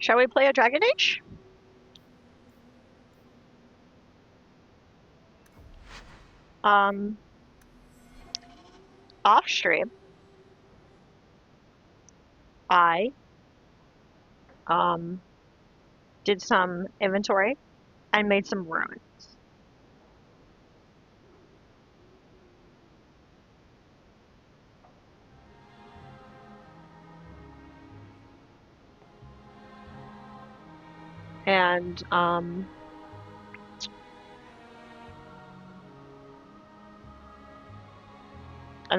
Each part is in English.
Shall we play a Dragon Age? Um, Off stream, I um did some inventory and made some runes. And and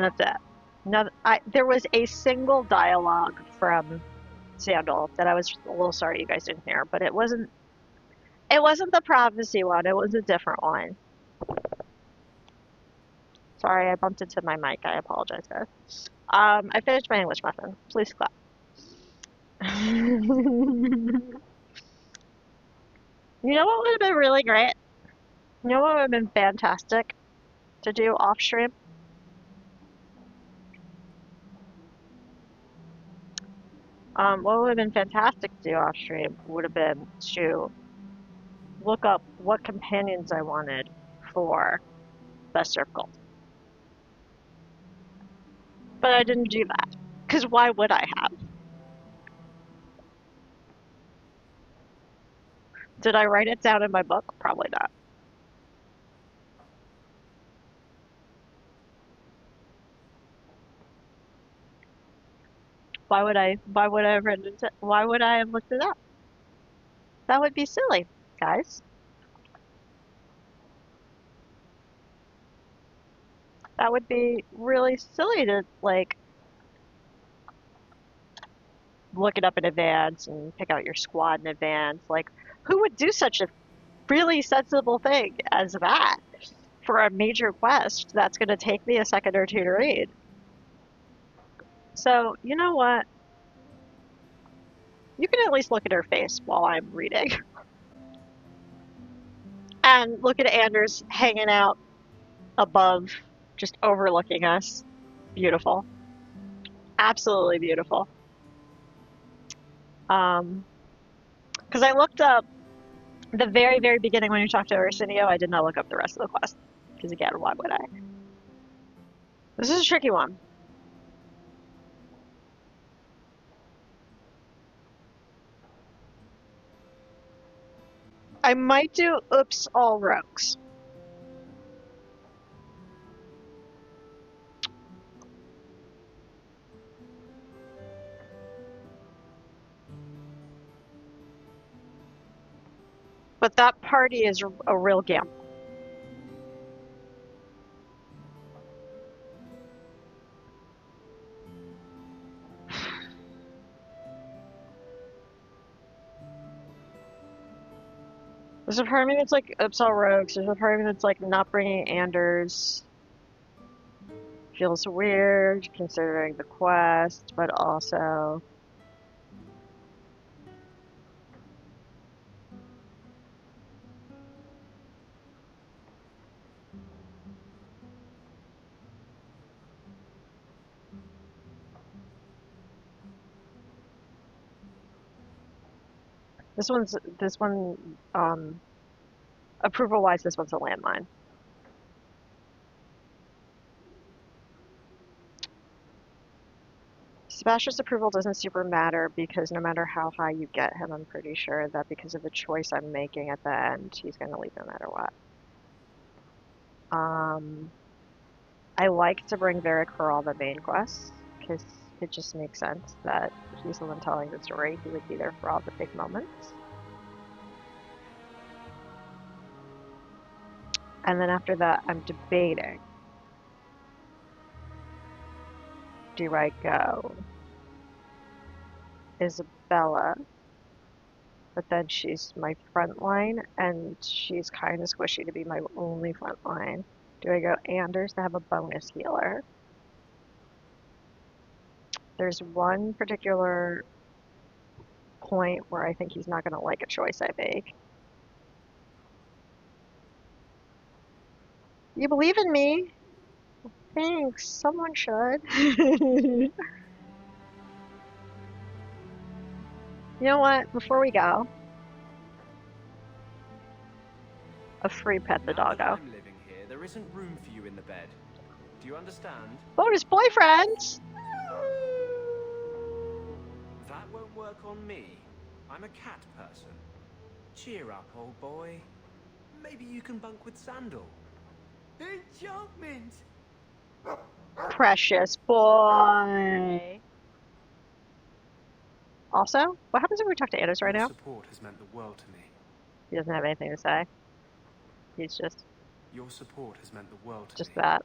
that's it. No, there was a single dialogue from Sandal that I was a little sorry you guys didn't hear, but it wasn't the prophecy one, it was a different one. Sorry, I bumped into my mic. I apologize, guys. I finished my English muffin. Please clap. You know what would have been really great? You know what would have been fantastic to do off stream? What would have been fantastic to do off stream would have been to look up what companions I wanted for Best Served Gold. But I didn't do that. Because why would I have? Did I write it down in my book? Probably not. Why would I have written it? Why would I have looked it up? That would be silly, guys. That would be really silly to like look it up in advance and pick out your squad in advance. Like, who would do such a really sensible thing as that for a major quest that's going to take me a second or two to read? So, you know what? You can at least look at her face while I'm reading. And look at Anders hanging out above, just overlooking us. Beautiful. Absolutely beautiful. Um, because I looked up the very, very beginning when you talked to Arsenio, I did not look up the rest of the quest. Because again, why would I? This is a tricky one. I might do Oops All Rogues. But that party is a real gamble. There's a part of me that's like Oops All Rogues. There's a part of me that's like not bringing Anders. Feels weird considering the quest, but also this one approval wise this one's a landmine. Sebastian's approval doesn't super matter because no matter how high you get him, I'm pretty sure that because of the choice I'm making at the end, he's going to leave no matter what. I like to bring Varric for all the main quests because it just makes sense that he's the one telling the story. He would be there for all the big moments. And then after that, I'm debating. Do I go Isabela, but then she's my front line, and she's kind of squishy to be my only front line. Do I go Anders to have a bonus healer? There's one particular point where I think he's not going to like a choice I make. You believe in me? Thanks. Someone should. You know what? Before we go, a free pet the Now that doggo. I'm living here, there isn't room for you in the bed. Do you understand? Bonus boyfriends! That won't work on me. I'm a cat person. Cheer up, old boy. Maybe you can bunk with Sandal. Enchantment! Precious boy. Also, what happens if we talk to Anders right Your now? support has meant the world to me. He doesn't have anything to say. He's just Your support has meant the world to me. that.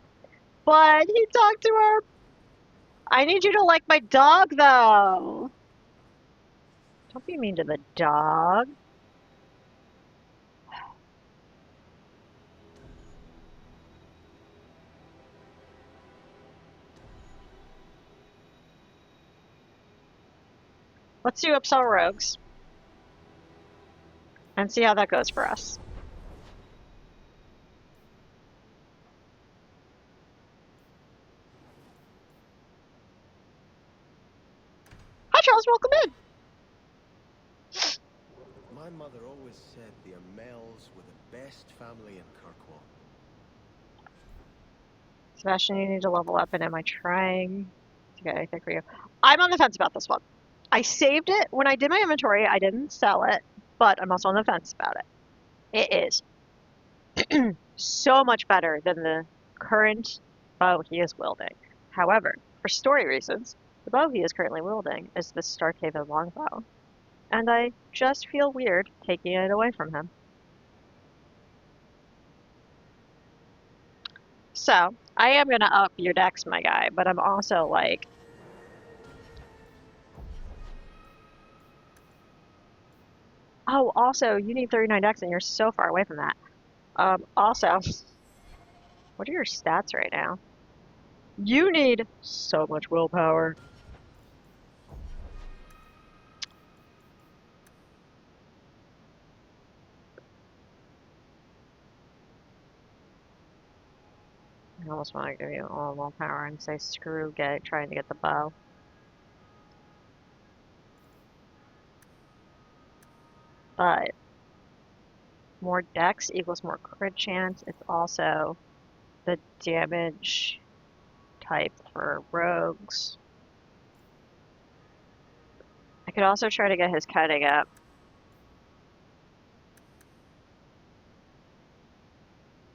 But he talked to her. I need you to like my dog, though. Don't be mean to the dog. Let's do Upsell Rogues and see how that goes for us. Hi, Charles. Welcome in. My mother always said the Amels were the best family in Kirkwall. Sebastian, you need to level up, and am I trying to get anything for you? I'm on the fence about this one. I saved it. When I did my inventory, I didn't sell it, but I'm also on the fence about it. It is so much better than the current bow he is wielding. However, for story reasons, the bow he is currently wielding is the Starkhaven longbow, and I just feel weird taking it away from him. So, I am going to up your dex, my guy, but I'm also like, oh, also, you need 39 dex and you're so far away from that. Also, what are your stats right now? You need so much willpower. I almost want to give you all willpower and say screw trying to get the bow. But more dex equals more crit chance. It's also the damage type for rogues. I could also try to get his cutting up.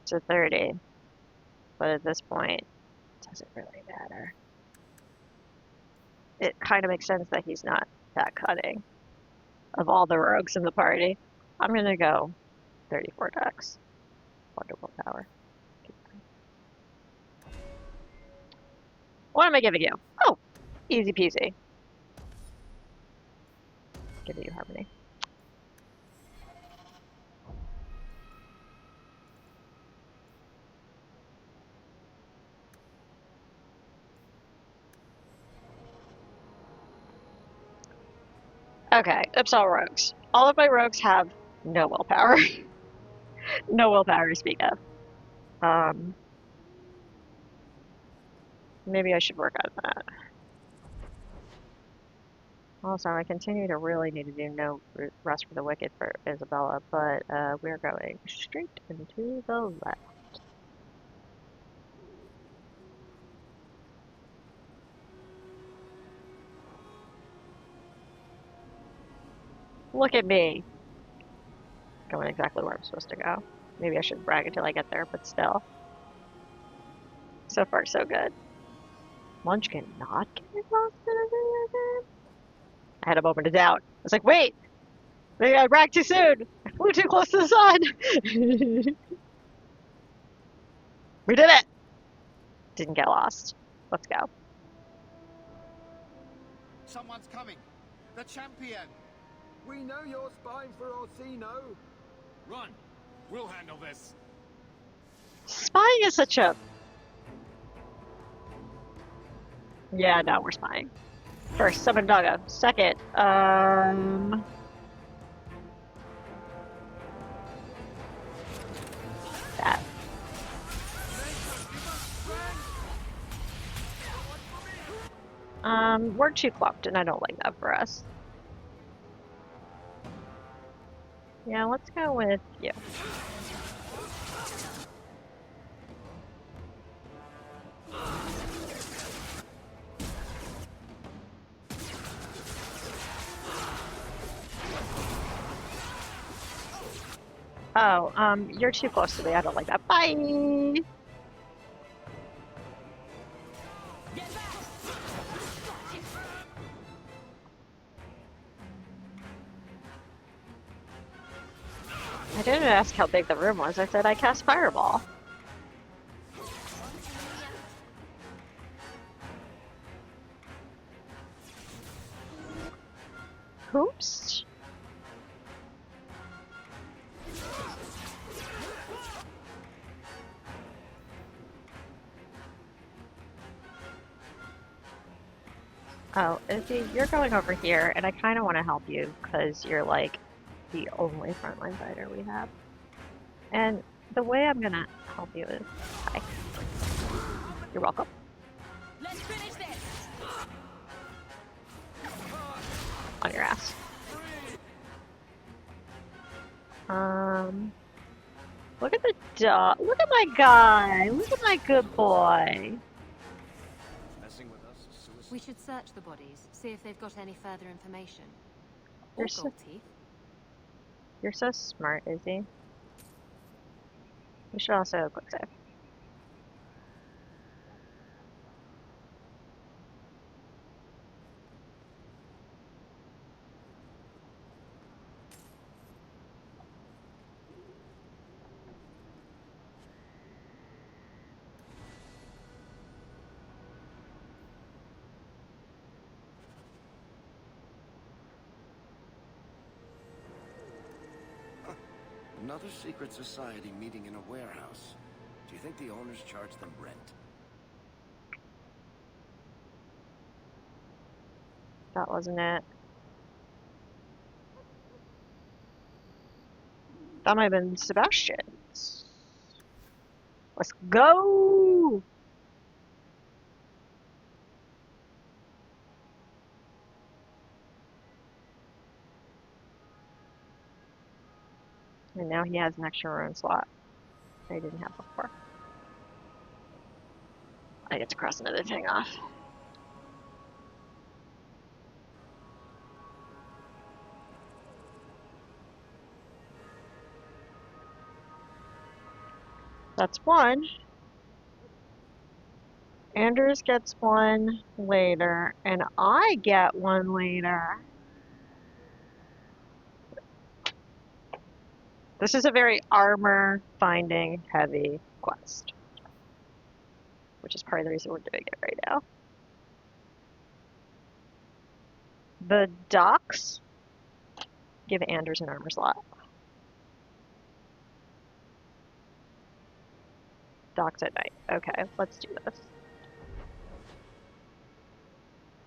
To 30. But at this point, it doesn't really matter. It kind of makes sense that he's not that cutting of all the rogues in the party. I'm gonna go 34 dex. Wonderful power. What am I giving you? Oh, easy peasy. Giving you harmony. Okay, Upsal rogues. All of my rogues have no willpower. No willpower to speak of. Maybe I should work on that. Also, I continue to really need to do no rest for the wicked for Isabela, but we're going straight into the left. Look at me! Going exactly where I'm supposed to go. Maybe I shouldn't brag until I get there, but still. So far, so good. Munchkin not get lost in a video game? I had a moment of doubt. I was like, wait! Maybe I bragged too soon! I flew too close to the sun! We did it! Didn't get lost. Let's go. Someone's coming. The champion. We know you're spying for Orsino. Run. We'll handle this. Spying is such a... Yeah, no, we're spying. First, summon doggo. Second, that. We're too clumped, and I don't like that for us. Yeah, let's go with you. Oh, you're too close to me. I don't like that. Bye! I didn't ask how big the room was. I said I cast Fireball. Oops. Oh, Izzy, you're going over here, and I kind of want to help you because you're like the only frontline fighter we have. And the way I'm gonna help you is, hi. You're welcome. Let's finish this. On your ass. Look at the dog. Look at my guy. Look at my good boy. Messing with us is suicide. We should search the bodies, see if they've got any further information. You're Or so, gold teeth. you're so smart, Izzy. You should also quick save. Another secret society meeting in a warehouse. Do you think the owners charge them rent? That wasn't it. That might have been Sebastian's. Let's go! And now he has an extra rune slot that he didn't have before. I get to cross another thing off. That's one. Anders gets one later, and I get one later. This is a very armor finding heavy quest, which is part of the reason we're doing it right now. The docks give Anders an armor slot. Docks at night. Okay, let's do this.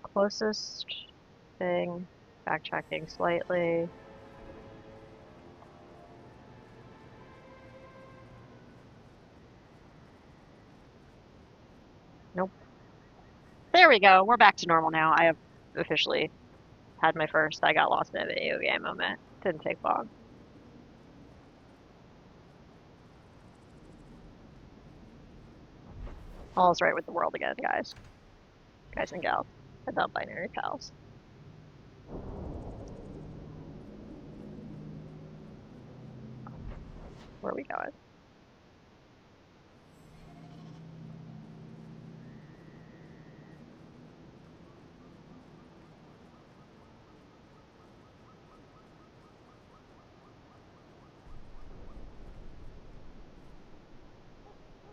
Closest thing, backtracking slightly. Nope. There we go. We're back to normal now. I have officially had my first I got lost in a video game moment. Didn't take long. All's right with the world again, guys. Guys and gals. And non-binary pals. Where are we going?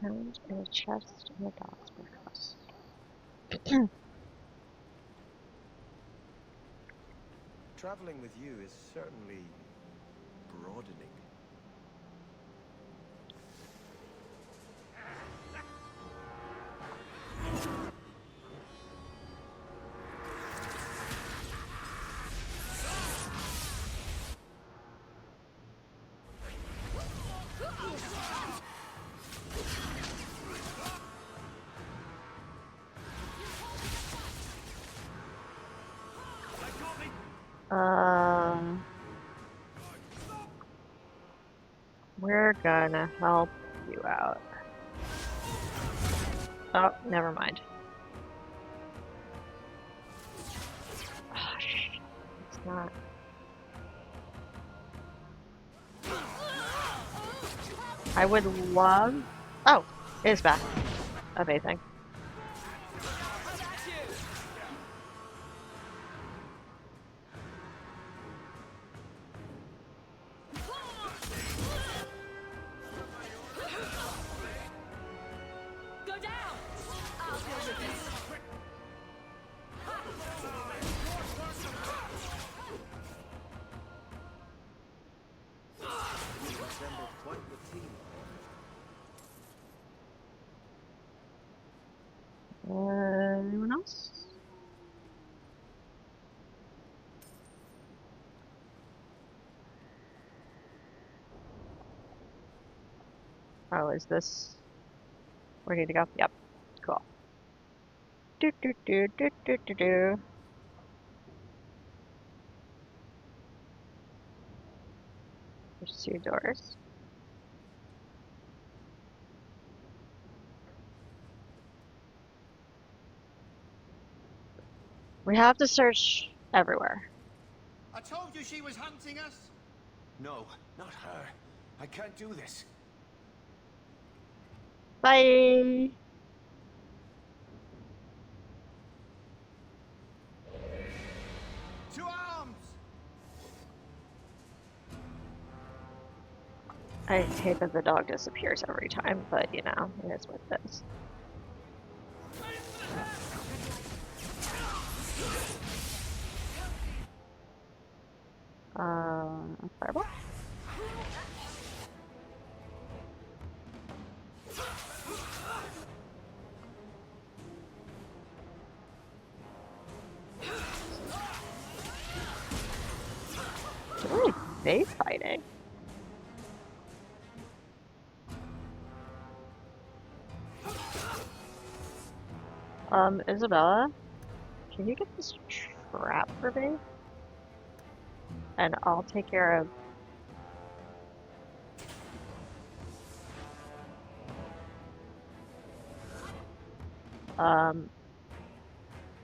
Found in a chest in the docks warehouse. Traveling with you is certainly broadening. Um, We're gonna help you out. Oh, never mind. Oh, shit. It's not. I would love. Oh, it's back. Amazing. Go down! I'll deal with this. You assembled quite the team. Anyone else? Oh, is this where we need to go? Yep. Cool. Do do do do do do do. There's 2 doors. We have to search everywhere. I told you she was hunting us. No, not her. I can't do this. Bye. To arms! I hate that the dog disappears every time, but you know, it is what it is. Fireball? What are they fighting? Isabela, can you get this trap for me? And I'll take care of...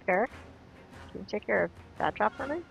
Eric, can you take care of that trap for me?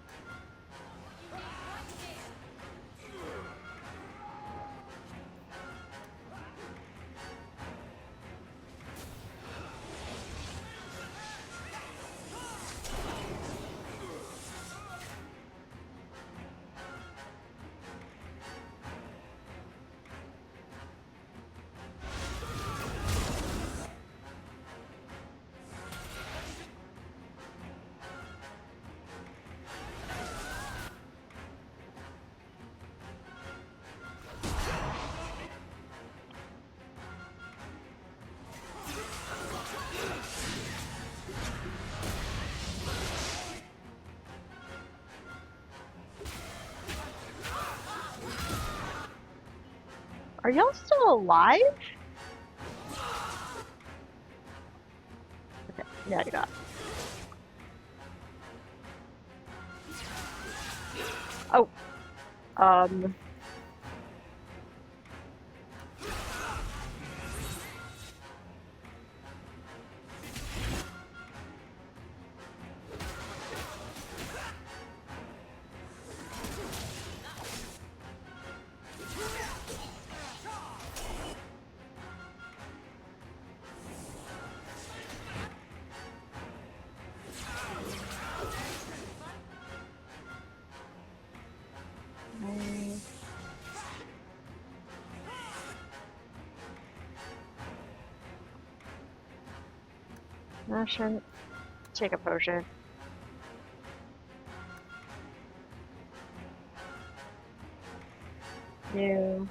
Are y'all still alive? Okay, yeah, you got it. Oh. I shouldn't take a potion. You.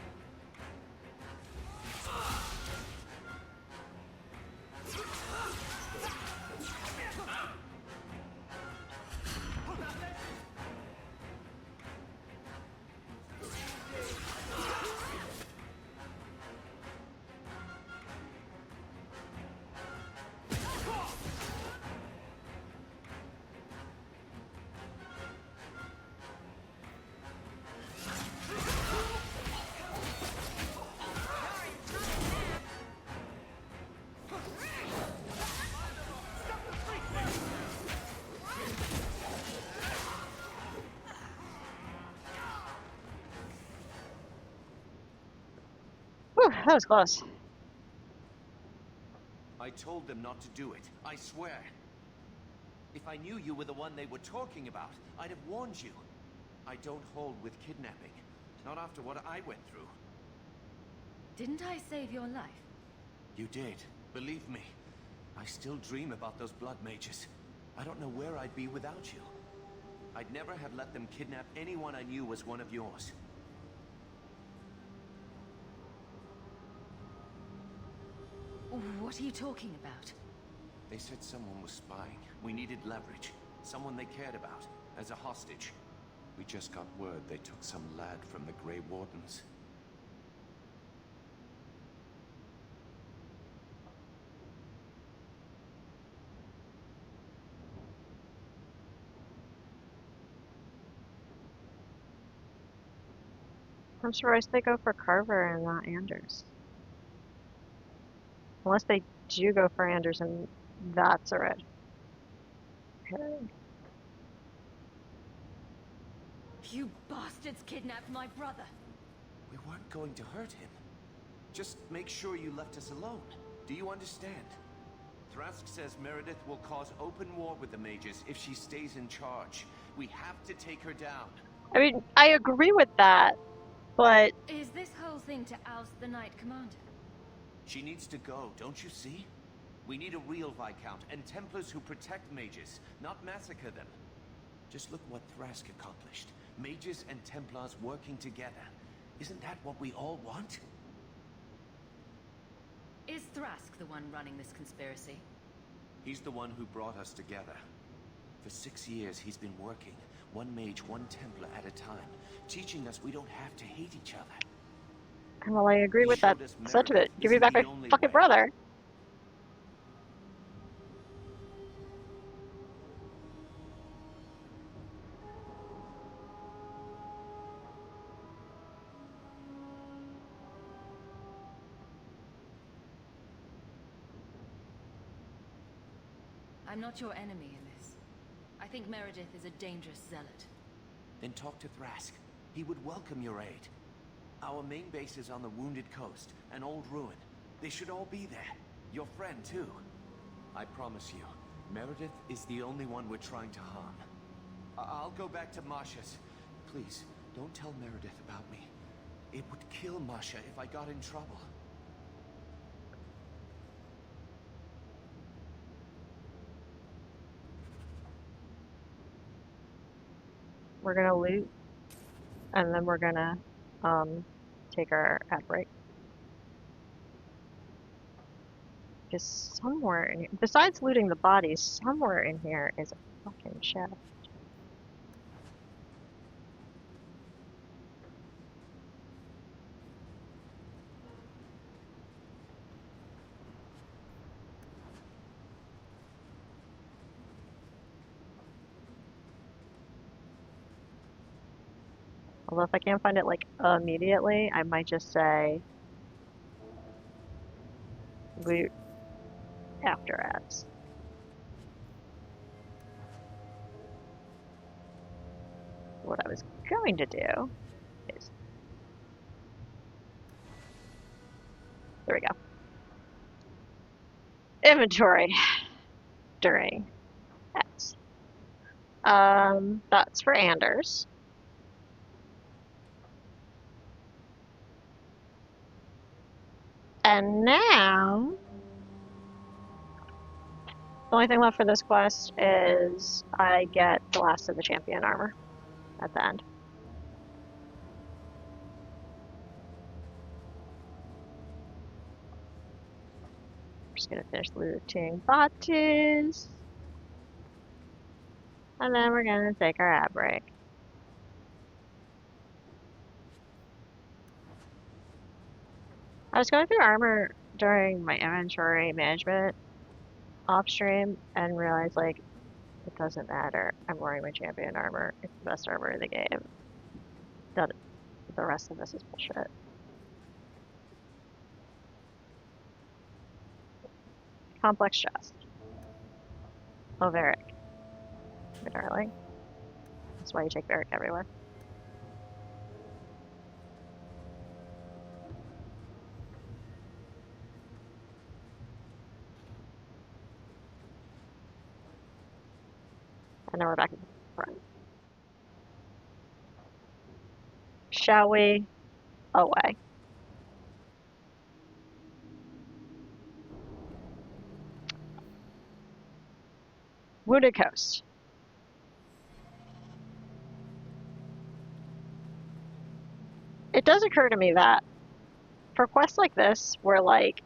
That was close. I told them not to do it, I swear. If I knew you were the one they were talking about, I'd have warned you. I don't hold with kidnapping. Not after what I went through. Didn't I save your life? You did. Believe me. I still dream about those blood mages. I don't know where I'd be without you. I'd never have let them kidnap anyone I knew was one of yours. What are you talking about? They said someone was spying. We needed leverage. Someone they cared about. As a hostage. We just got word they took some lad from the Grey Wardens. I'm surprised they go for Carver and not Anders. Unless they do go for Anders and that's a red herring. You bastards kidnapped my brother. We weren't going to hurt him. Just make sure you left us alone. Do you understand? Thrask says Meredith will cause open war with the mages if she stays in charge. We have to take her down. I mean, I agree with that, but... Is this whole thing to oust the Knight Commander? She needs to go, don't you see? We need a real Viscount and Templars who protect mages, not massacre them. Just look what Thrask accomplished. Mages and Templars working together. Isn't that what we all want? Is Thrask the one running this conspiracy? He's the one who brought us together. For 6 years he's been working, one mage, one Templar at a time, teaching us we don't have to hate each other. Well, I agree with that sentiment. Give me back my fucking brother. I'm not your enemy in this. I think Meredith is a dangerous zealot. Then talk to Thrask. He would welcome your aid. Our main base is on the Wounded Coast, an old ruin. They should all be there. Your friend, too. I promise you, Meredith is the only one we're trying to harm. I'll go back to Masha's. Please, don't tell Meredith about me. It would kill Masha if I got in trouble. We're gonna loot, and then we're gonna take our ad break. Because somewhere in here, besides looting the bodies, somewhere in here is a fucking shaft. Although if I can't find it like immediately, I might just say loot after ads. What I was going to do is, there we go. Inventory during ads. That's for Anders. And now, the only thing left for this quest is I get the last of the champion armor at the end. Just gonna finish looting bodies. And then we're gonna take our ad break. I was going through armor during my inventory management off stream and realized like it doesn't matter. I'm wearing my champion armor. It's the best armor in the game. The rest of this is bullshit. Complex chest. Oh, Varric. My darling. That's why you take Varric everywhere. And then we're back in front. Shall we? Away. Wounded Coast. It does occur to me that for quests like this, where like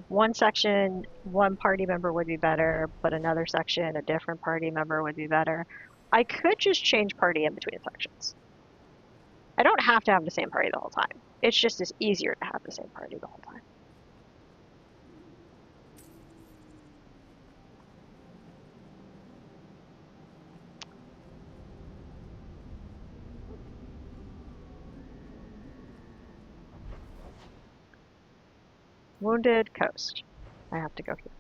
one section, one party member would be better, but another section, a different party member would be better, I could just change party in between sections. I don't have to have the same party the whole time. It's just as easier to have the same party the whole time. Wounded Coast. I have to go here.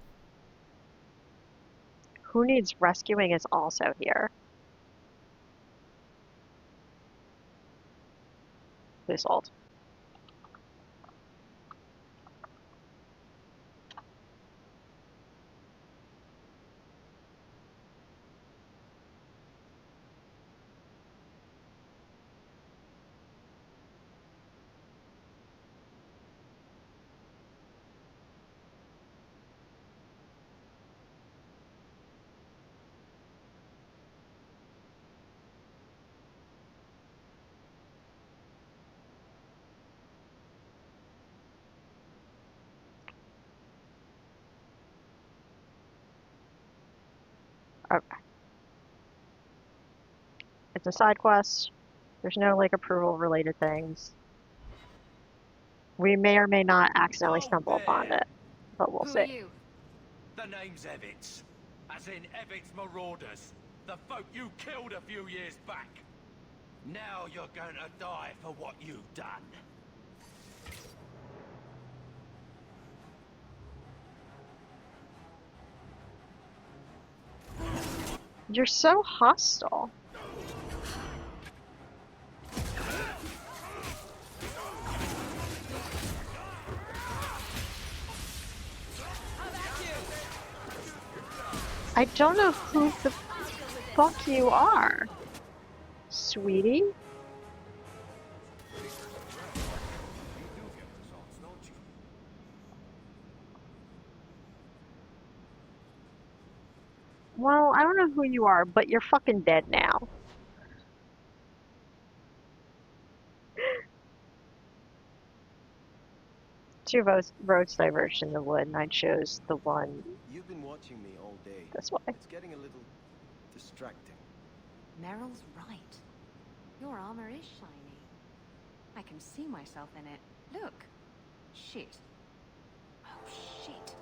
Who needs rescuing is also here. Please hold. Okay. It's a side quest. There's no like approval related things. We may or may not accidentally stumble upon it, but we'll Who see. are you? The name's Evitz. As in Evitz Marauders. The folk you killed a few years back. Now you're going to die for what you've done. You're so hostile. I don't know who the fuck you are, sweetie. Well, I don't know who you are, but you're fucking dead now. Two roads diverged in the wood, and I chose the one You've been watching me all day. this way. It's getting a little distracting. Meryl's right. Your armor is shiny. I can see myself in it. Look. Shit. Oh, shit.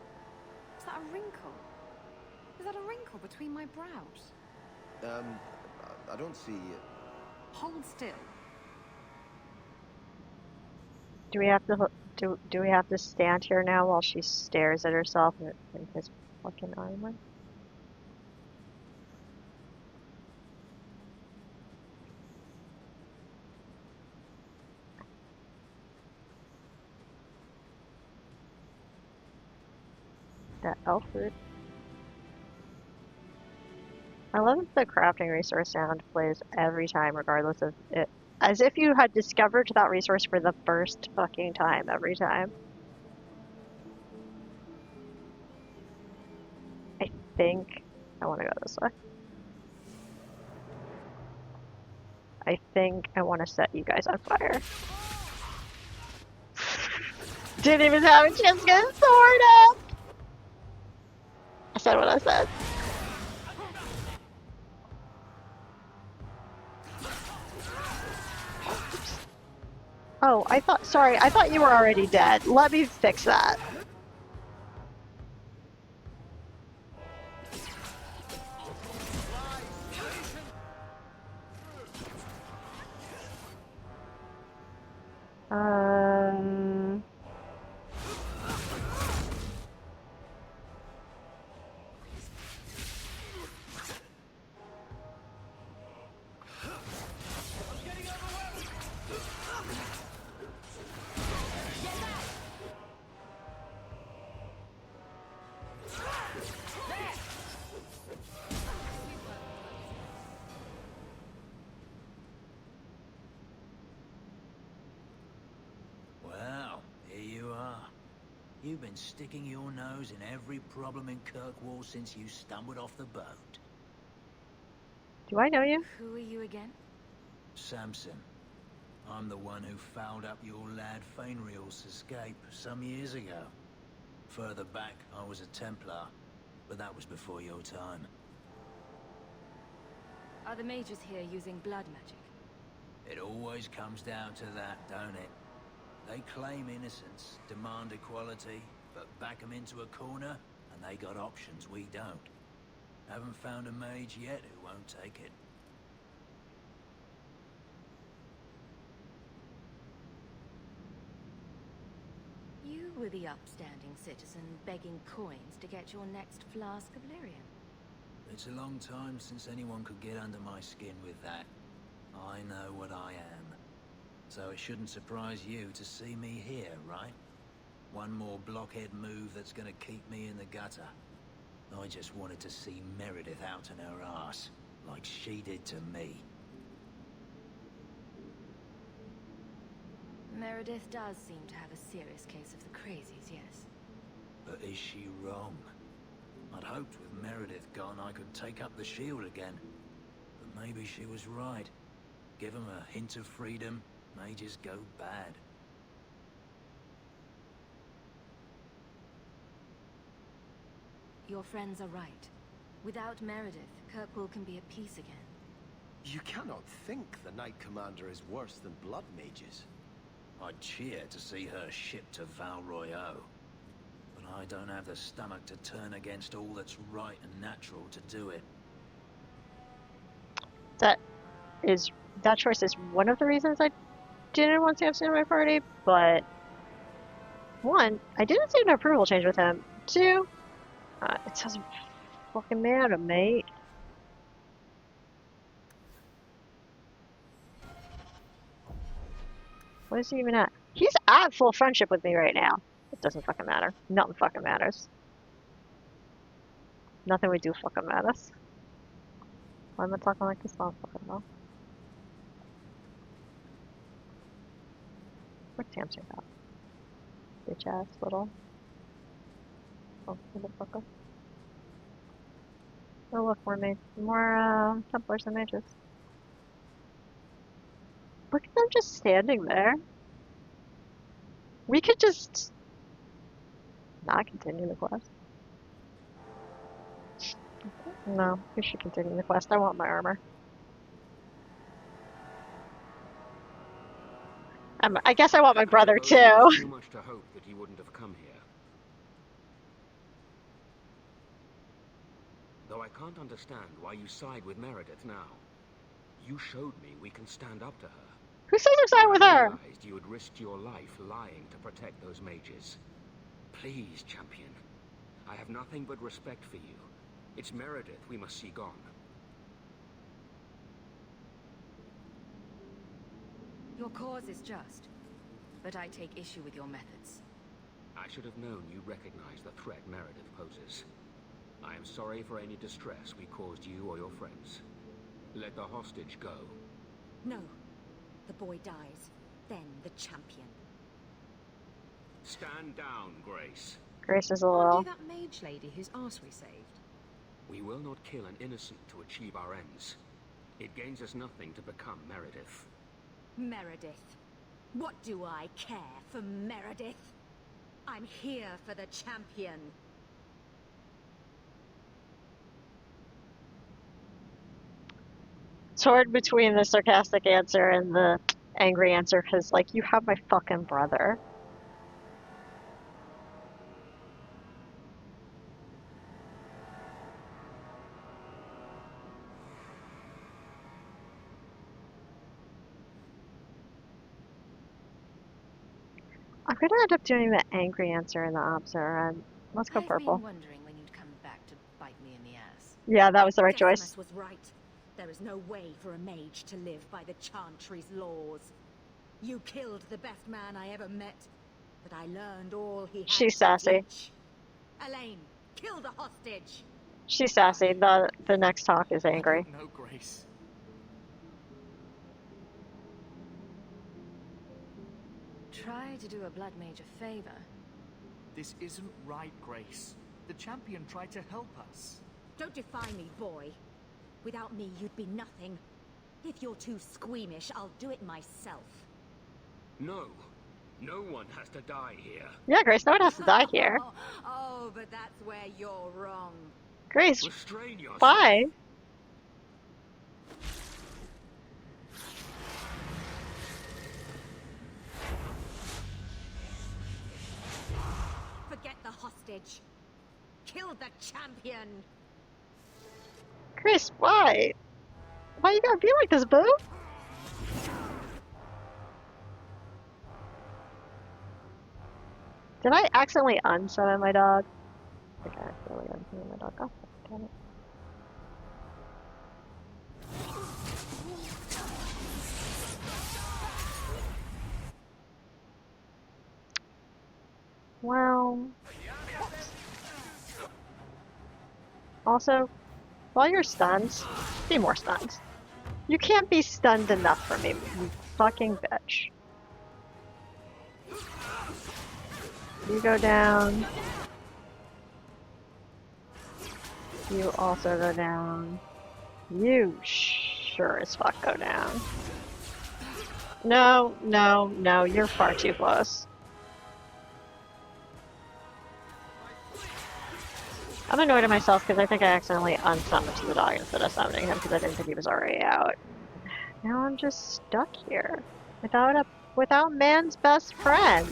Is that a wrinkle? Is that a wrinkle between my brows? I don't see... Hold still. Do we have to do we have to stand here now while she stares at herself in his fucking armor? That elf root. I love that the crafting resource sound plays every time, regardless of it. As if you had discovered that resource for the first fucking time, every time. I think I want to go this way. I think I want to set you guys on fire. Didn't even have a chance to get a sword up! I said what I said. Oh, sorry, I thought you were already dead. Let me fix that. Um... you've been sticking your nose in every problem in Kirkwall since you stumbled off the boat. Do I know you? Who are you again? Samson. I'm the one who fouled up your lad Fenris's escape some years ago. Further back, I was a Templar, but that was before your time. Are the mages here using blood magic? It always comes down to that, don't it? They claim innocence, demand equality, but back them into a corner, and they got options we don't. Haven't found a mage yet who won't take it. You were the upstanding citizen begging coins to get your next flask of lyrium. It's a long time since anyone could get under my skin with that. I know what I am. So it shouldn't surprise you to see me here, right? One more blockhead move that's gonna keep me in the gutter. I just wanted to see Meredith out in her ass, like she did to me. Meredith does seem to have a serious case of the crazies, yes. But is she wrong? I'd hoped with Meredith gone I could take up the shield again. But maybe she was right. Give them a hint of freedom, mages go bad. Your friends are right. Without Meredith, Kirkwall can be at peace again. You cannot think the Knight Commander is worse than blood mages. I'd cheer to see her shipped to Val Royeaux. But I don't have the stomach to turn against all that's right and natural to do it. That choice is one of the reasons I didn't want Samson in my party, but one, I didn't see an approval change with him. Two, it doesn't fucking matter, mate. What is he even at? He's at full friendship with me right now. It doesn't fucking matter. Nothing fucking matters. Nothing we do fucking matters. Why am I talking like this? I don't fucking know. Where's Samson at? Bitch ass little. Oh, motherfucker. Oh look, more Templars and mages. Look at them just standing there. We could just not continue the quest. No, we should continue the quest. I want my armor. I guess I want my brother too. It was too much to hope that he wouldn't have come here. Though I can't understand why you side with Meredith now. You showed me we can stand up to her. Who says I'm siding with her? I realized you had risked your life lying to protect those mages. Please, champion. I have nothing but respect for you. It's Meredith we must see gone. Your cause is just, but I take issue with your methods. I should have known you recognize the threat Meredith poses. I am sorry for any distress we caused you or your friends. Let the hostage go. No. The boy dies. Then the champion. Stand down, Grace. Grace is a Aren't little. you that mage lady whose arse we saved? We will not kill an innocent to achieve our ends. It gains us nothing to become Meredith. Meredith. What do I care for Meredith? I'm here for the champion. Torn between the sarcastic answer and the angry answer because, like, you have my fucking brother. I'm gonna end up doing the angry answer and the opposite, and let's go purple. I've been wondering when you'd come back to bite me in the ass. Yeah, that was the right choice. Decimus was right. There is no way for a mage to live by the Chantry's laws. You killed the best man I ever met, but I learned all he had She's to sassy. teach. Elaine, kill the hostage. She's sassy. The next talk is angry. I don't know, Grace. Try to do a blood mage a favor. This isn't right, Grace. The champion tried to help us. Don't defy me, boy. Without me, you'd be nothing. If you're too squeamish, I'll do it myself. No. No one has to die here. Yeah, Grace, no one has to die here. Oh, but that's where you're wrong. Grace, Restrain yourself. bye. Forget the hostage. Kill the champion. Grace, why? Why you gotta be like this, boo? Did I accidentally unsummon my dog? I think I accidentally unsummoned my dog. Oh, damn it. Well... Also, while you're stunned, be more stunned. You can't be stunned enough for me, you fucking bitch. You go down. You also go down. You sure as fuck go down. No, no, no, you're far too close. I'm annoyed at myself because I think I accidentally unsummoned the dog instead of summoning him because I didn't think he was already out. Now I'm just stuck here without man's best friend.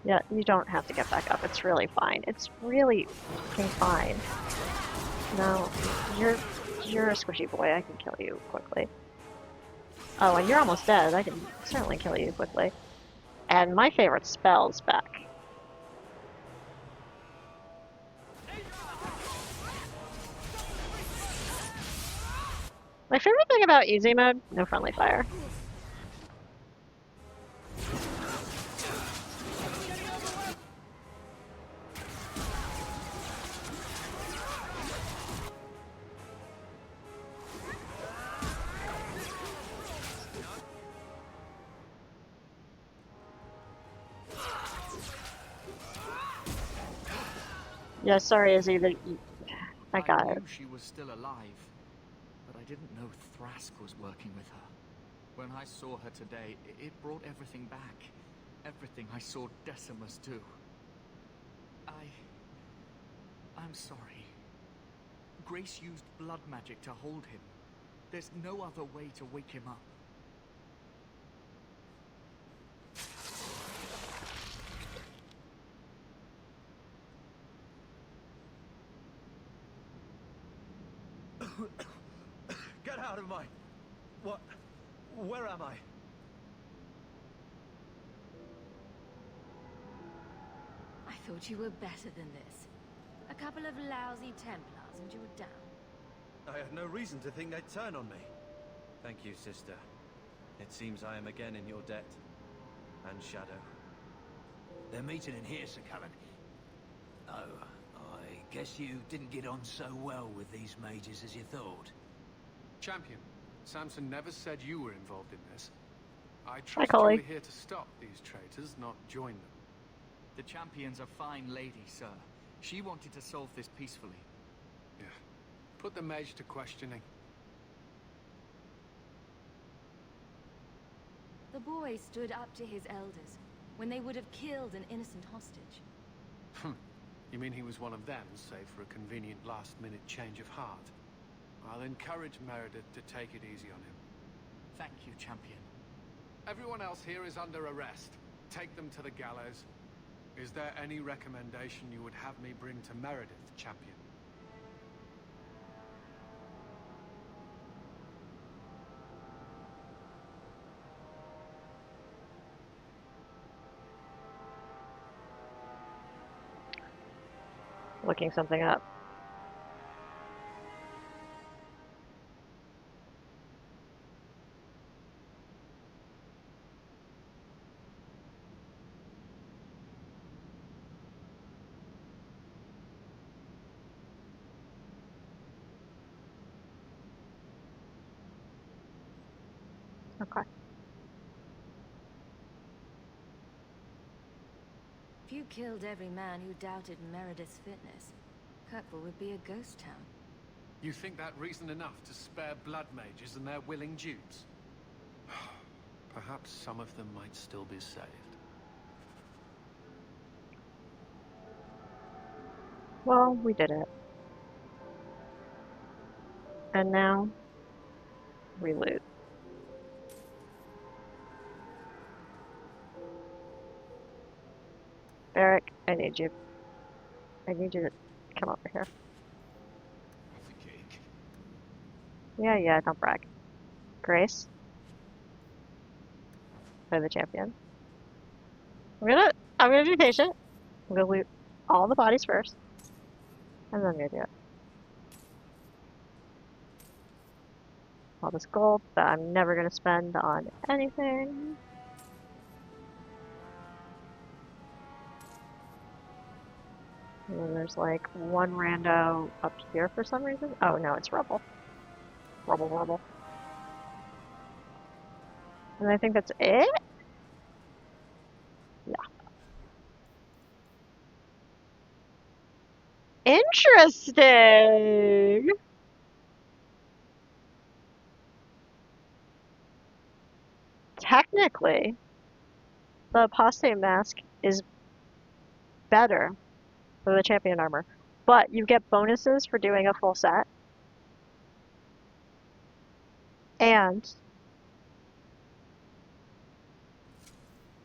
Yeah, you don't have to get back up. It's really fine. It's really fucking fine. No, you're a squishy boy. I can kill you quickly. Oh, and you're almost dead. I can certainly kill you quickly. And my favorite spell's back. My favorite thing about easy mode, no friendly fire. Yeah, sorry, Izzy, that I got it. knew she was still alive, but I didn't know Thrask was working with her. When I saw her today, it brought everything back. Everything I saw Decimus do. I'm sorry. Grace used blood magic to hold him. There's no other way to wake him up. Get out of my... What? Where am I? I thought you were better than this. A couple of lousy Templars and you were down. I had no reason to think they'd turn on me. Thank you, sister. It seems I am again in your debt. And Shadow. They're meeting in here, Sir Cullen. Oh, I guess you didn't get on so well with these mages as you thought. Champion, Samson never said you were involved in this. I trust Hi, you Collie. were here to stop these traitors, not join them. The champion's a fine lady, sir. She wanted to solve this peacefully. Yeah. Put the mage to questioning. The boy stood up to his elders when they would have killed an innocent hostage. You mean he was one of them, save for a convenient last-minute change of heart? I'll encourage Meredith to take it easy on him. Thank you, champion. Everyone else here is under arrest. Take them to the gallows. Is there any recommendation you would have me bring to Meredith, champion? Looking something up. If you killed every man who doubted Meredith's fitness, Kirkwall would be a ghost town. You think that reason enough to spare blood mages and their willing dupes? Perhaps some of them might still be saved. Well, we did it. And now, we loot. Barrick, I need you. I need you to come over here. Yeah, don't brag. Grace. Play the champion. I'm gonna be patient. I'm gonna loot all the bodies first. And then I'm gonna do it. All this gold that I'm never gonna spend on anything. And then there's like one rando up here for some reason. Oh no, it's rubble. Rubble. And I think that's it? Yeah. Interesting! Technically, the apostate mask is better than the champion armor, but you get bonuses for doing a full set. And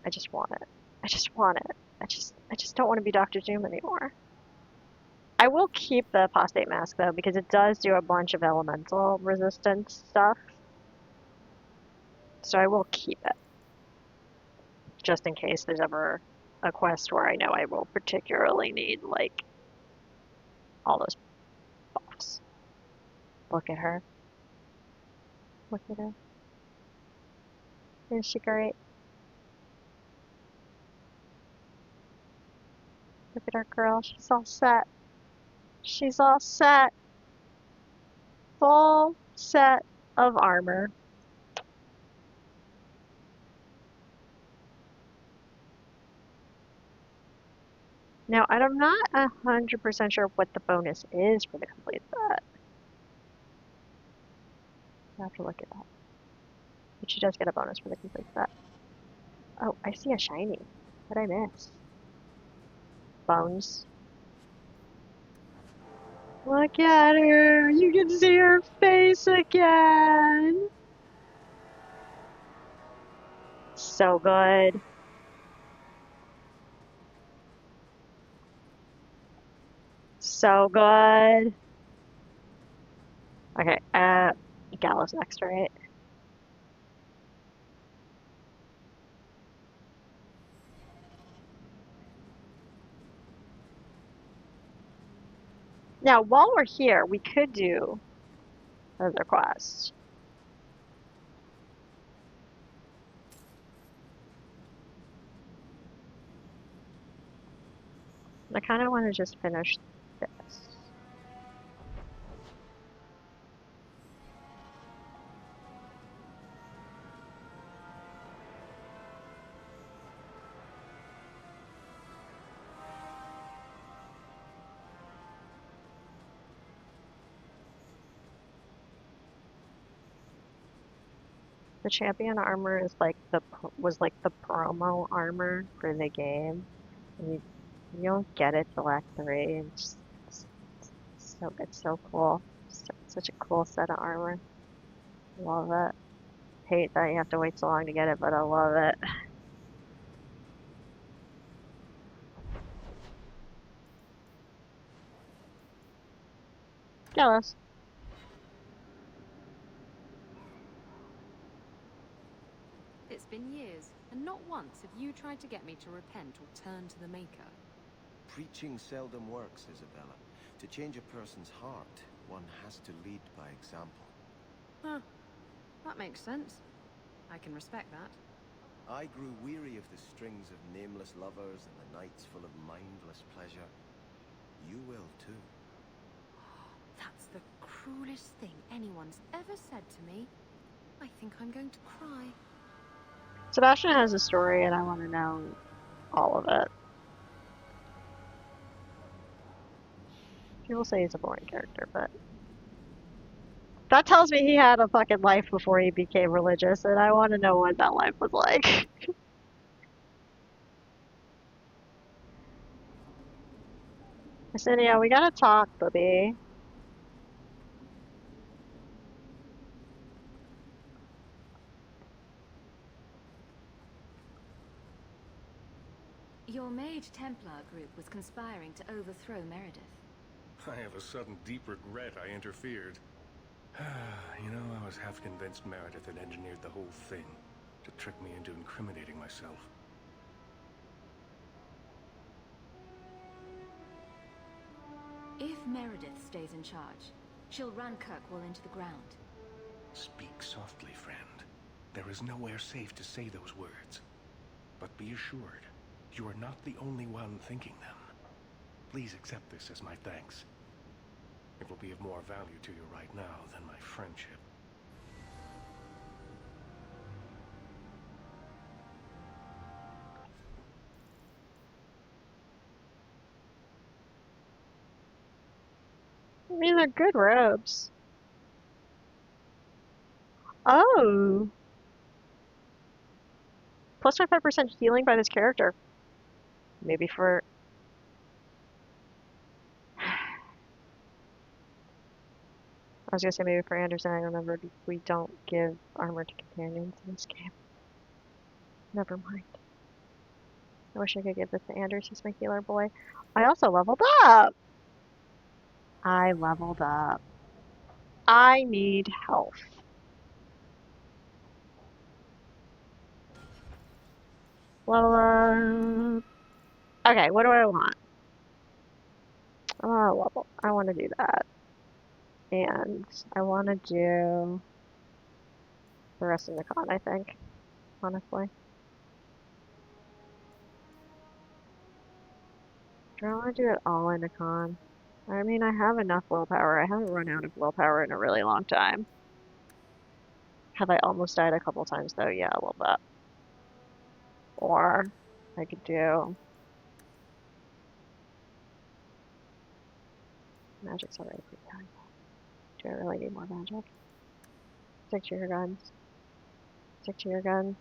I just want it. I just don't want to be Dr. Doom anymore. I will keep the apostate mask though, because it does do a bunch of elemental resistance stuff. So I will keep it. Just in case there's ever a quest where I know I will particularly need, like, all those buffs. Look at her. Look at her. Isn't she great? Look at our girl. She's all set. She's all set. Full set of armor. Now, I'm not 100% sure what the bonus is for the complete set. I have to look it up. But she does get a bonus for the complete set. Oh, I see a shiny. What did I miss? Bones. Look at her! You can see her face again! So good. So good. Okay, Gallows next, right? Now, while we're here, we could do another quest. I kind of want to just finish this. The champion armor is like was like the promo armor for the game. And you don't get it till Act 3. And it's so cool. Such a cool set of armor. Love it. Hate that you have to wait so long to get it, but I love it. Jealous. It's been years, and not once have you tried to get me to repent or turn to the Maker. Preaching seldom works, Isabela. To change a person's heart, one has to lead by example. Huh. That makes sense. I can respect that. I grew weary of the strings of nameless lovers and the nights full of mindless pleasure. You will too. That's the cruelest thing anyone's ever said to me. I think I'm going to cry. Sebastian has a story and I want to know all of it. People say he's a boring character, but that tells me he had a fucking life before he became religious, and I want to know what that life was like. Arsenio, we gotta talk, booby. Your Mage Templar group was conspiring to overthrow Meredith. I have a sudden deep regret I interfered. You know, I was half convinced Meredith had engineered the whole thing to trick me into incriminating myself. If Meredith stays in charge, she'll run Kirkwall into the ground. Speak softly, friend. There is nowhere safe to say those words. But be assured, you are not the only one thinking them. Please accept this as my thanks. It will be of more value to you right now than my friendship. I mean, they're good robes. Oh! Plus 25% healing by this character. Maybe for... I was gonna say maybe for Anderson, I remembered we don't give armor to companions in this game. Never mind. I wish I could give this to Anders, he's my healer boy. I also leveled up! I leveled up. I need health. Level up. Okay, what do I want? I want to do that. And I want to do the rest of the con, I think, honestly. Do I want to do it all in a con? I mean, I have enough willpower. I haven't run out of willpower in a really long time. Have I almost died a couple times, though? Yeah, a little bit. Or I could do... Magic's already pretty high. Do I really need more magic? Stick to your guns. Stick to your guns.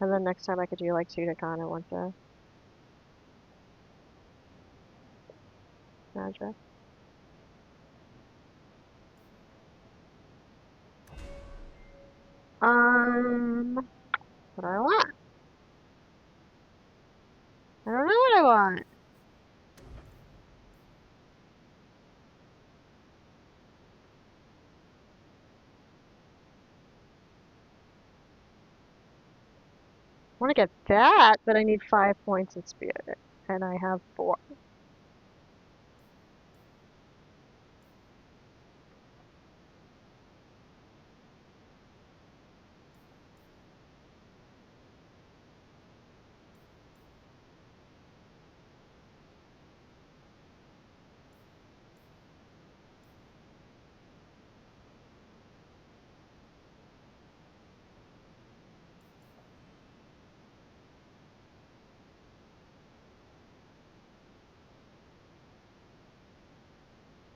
And then next time I could do like 2 to con and 1 to magic. What do I want? I don't know what I want. I want to get that, but I need 5 points of spirit, and I have 4.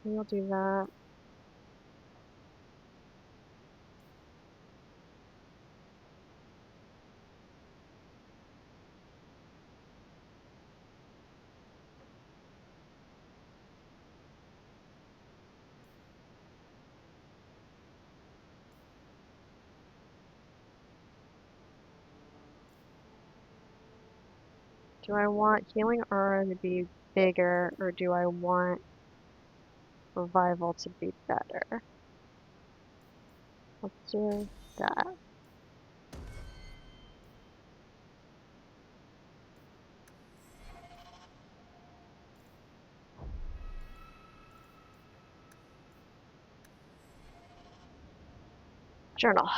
We'll do that. Do I want healing aura to be bigger, or do I want revival to be better? Let's do that. Journal.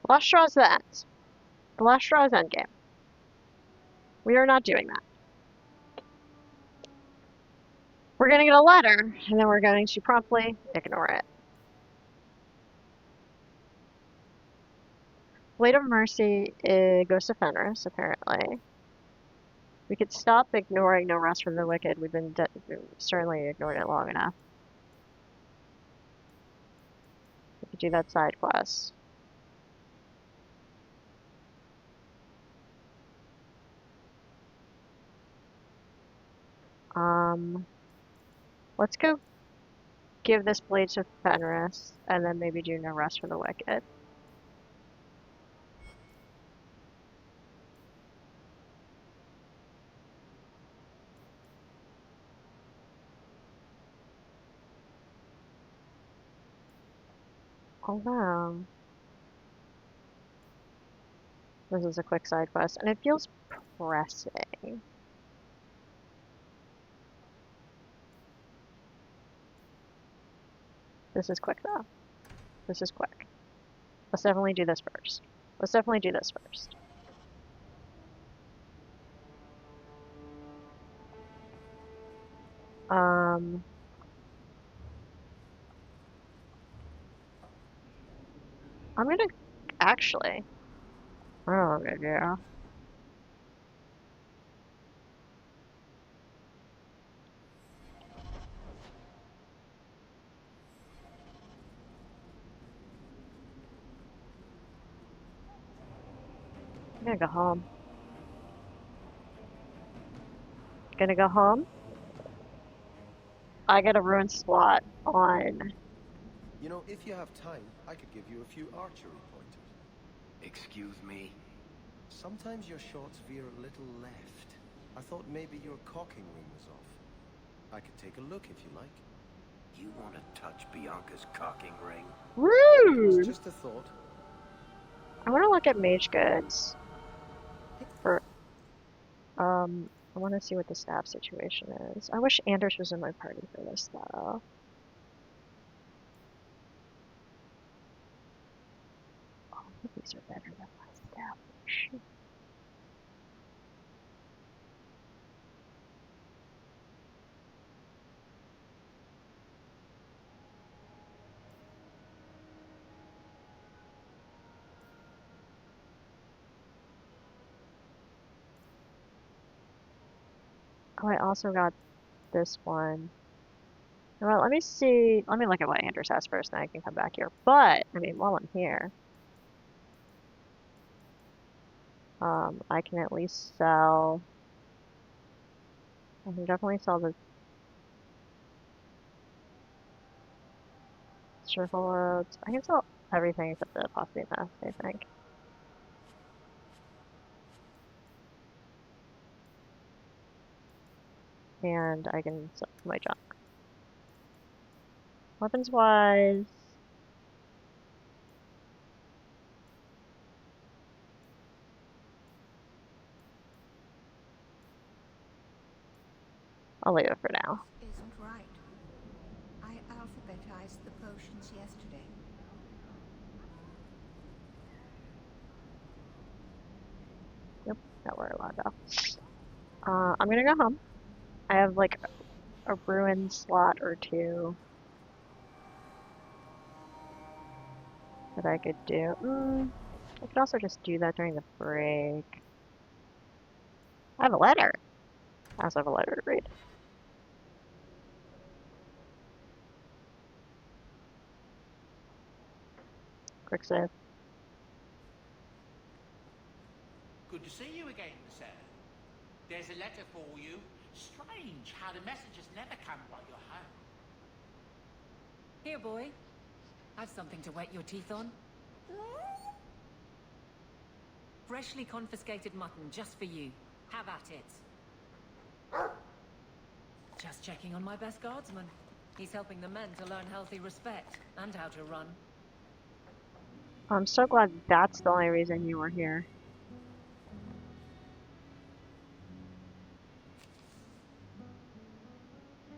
The last straw is the end. The last straw is endgame. We are not doing that. We're going to get a letter, and then we're going to promptly ignore it. Blade of Mercy goes to Fenris, apparently. We could stop ignoring No Rest for the Wicked. We've been certainly ignored it long enough. We could do that side quest. Let's go give this blade to Fenris, and then maybe do No Rest for the Wicked. Although, this is a quick side quest, and it feels pressing. This is quick, though. This is quick. Let's definitely do this first. Let's definitely do this first. I'm gonna actually. I don't know what I'm gonna do. I'm gonna go home. Gonna go home. I got a ruin slot on. You know, if you have time, I could give you a few archery pointers. Excuse me? Sometimes your shots veer a little left. I thought maybe your cocking ring was off. I could take a look if you like. You want to touch Bianca's cocking ring? Rude! It's just a thought. I want to look at mage goods. For, I want to see what the staff situation is. I wish Anders was in my party for this, though. All of these are better than my staff. Shoot. Oh, I also got this one. Well, let me see. Let me look at what Anders has first, then I can come back here. But, I mean, while I'm here, I can at least sell. I can definitely sell the circle roads. I can sell everything except the apostate mask, I think. And I can sell my junk. Weapons wise. I'll leave it for now. Isn't right. I alphabetized the potions yesterday. Yep, not where I want to go. I'm gonna go home. I have like a ruin slot or two that I could do. I could also just do that during the break. I have a letter. I also have a letter to read. Quick save. Good to see you again, sir. There's a letter for you. Strange how the messages never come while you're home. Here, boy. I've something to wet your teeth on. Freshly confiscated mutton just for you. Have at it. Just checking on my best guardsman. He's helping the men to learn healthy respect and how to run. I'm so glad that's the only reason you were here.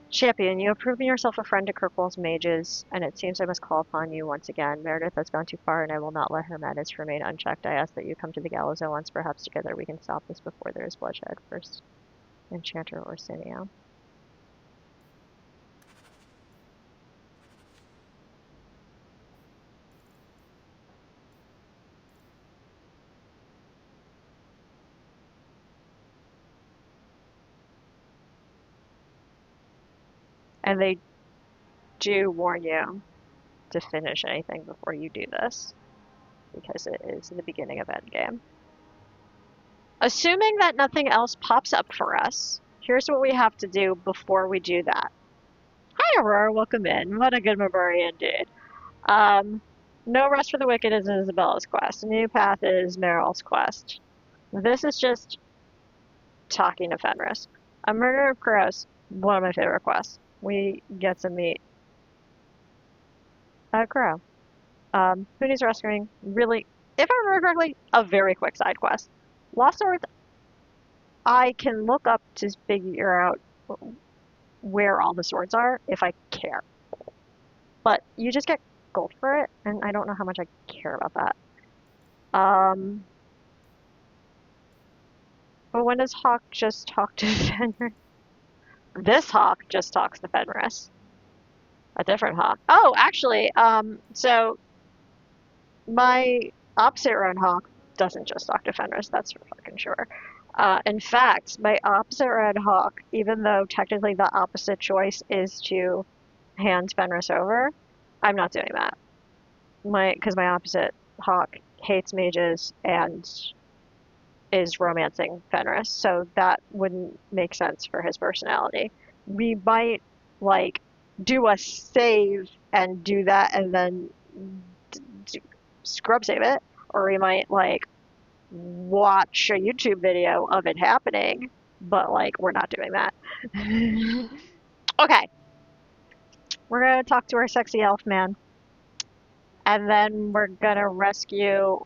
Champion, you have proven yourself a friend to Kirkwall's mages, and it seems I must call upon you once again. Meredith has gone too far, and I will not let her madness remain unchecked. I ask that you come to the gallows at once. Perhaps together we can stop this before there is bloodshed. First, Enchanter Orsinio. And they do warn you to finish anything before you do this, because it is the beginning of endgame. Assuming that nothing else pops up for us, here's what we have to do before we do that. Hi, Aurora, welcome in. What a good memory indeed. No Rest for the Wicked is Isabela's quest. A New Path is Meryl's quest. This is just talking to Fenris. A Murder of Crows, one of my favorite quests. We get to meet a crow. Who needs rescuing? Really, if I remember correctly, a very quick side quest. Lost Swords, I can look up to figure out where all the swords are if I care. But you just get gold for it, and I don't know how much I care about that. But when does Hawk just talk to Fenris? This Hawk just talks to Fenris. A different Hawk. Oh, actually, so my opposite round Hawk doesn't just talk to Fenris, that's for fucking sure. In fact, my opposite red hawk, even though technically the opposite choice is to hand Fenris over, I'm not doing that. Because my opposite hawk hates mages and is romancing Fenris, so that wouldn't make sense for his personality. We might, like, do a save and do that and then scrub save it, or we might, like, watch a YouTube video of it happening, but, like, we're not doing that. Okay. We're gonna talk to our sexy elf man. And then we're gonna rescue,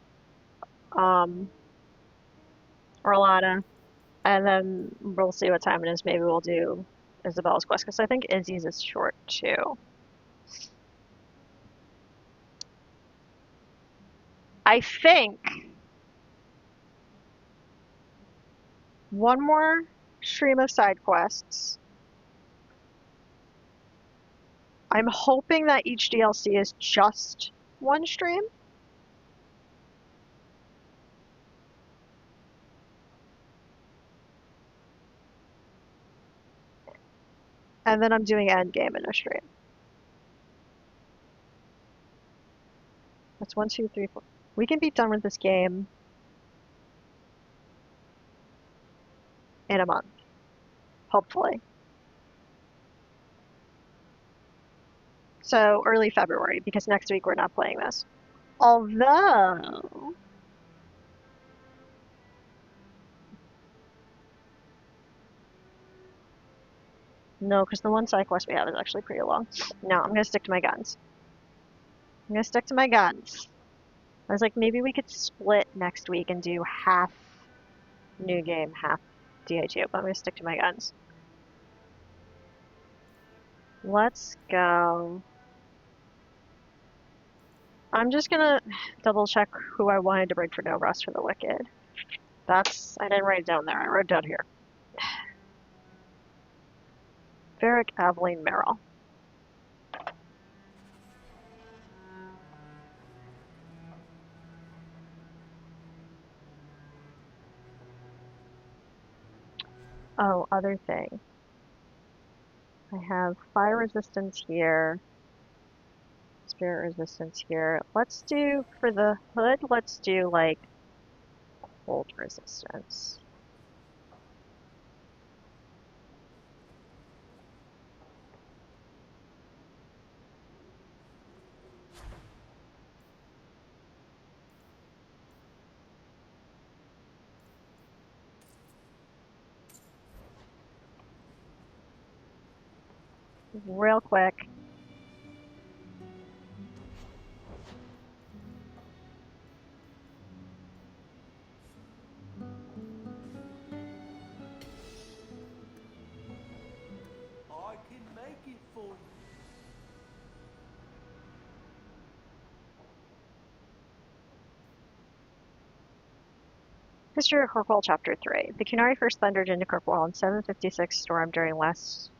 Orlana. And then we'll see what time it is. Maybe we'll do Isabela's quest, because I think Izzy's is short, too. I think one more stream of side quests. I'm hoping that each DLC is just one stream. And then I'm doing endgame in a stream. That's 1, 2, 3, 4. We can be done with this game in a month. Hopefully. So early February, because next week we're not playing this. Although... No, because the one side quest we have is actually pretty long. No, I'm going to stick to my guns. I'm going to stick to my guns. I was like, maybe we could split next week and do half new game, half DA2, but I'm going to stick to my guns. Let's go. I'm just going to double check who I wanted to bring for No Rest for the Wicked. That's, I didn't write it down there, I wrote it down here. Varric, Aveline, Meryl. Oh, other thing. I have fire resistance here, spirit resistance here. Let's do, for the hood, let's do, like, cold resistance. Real quick. I can make it for you. History of Kirkwall, Chapter 3. The Qunari first thundered into Kirkwall in 756 storm during last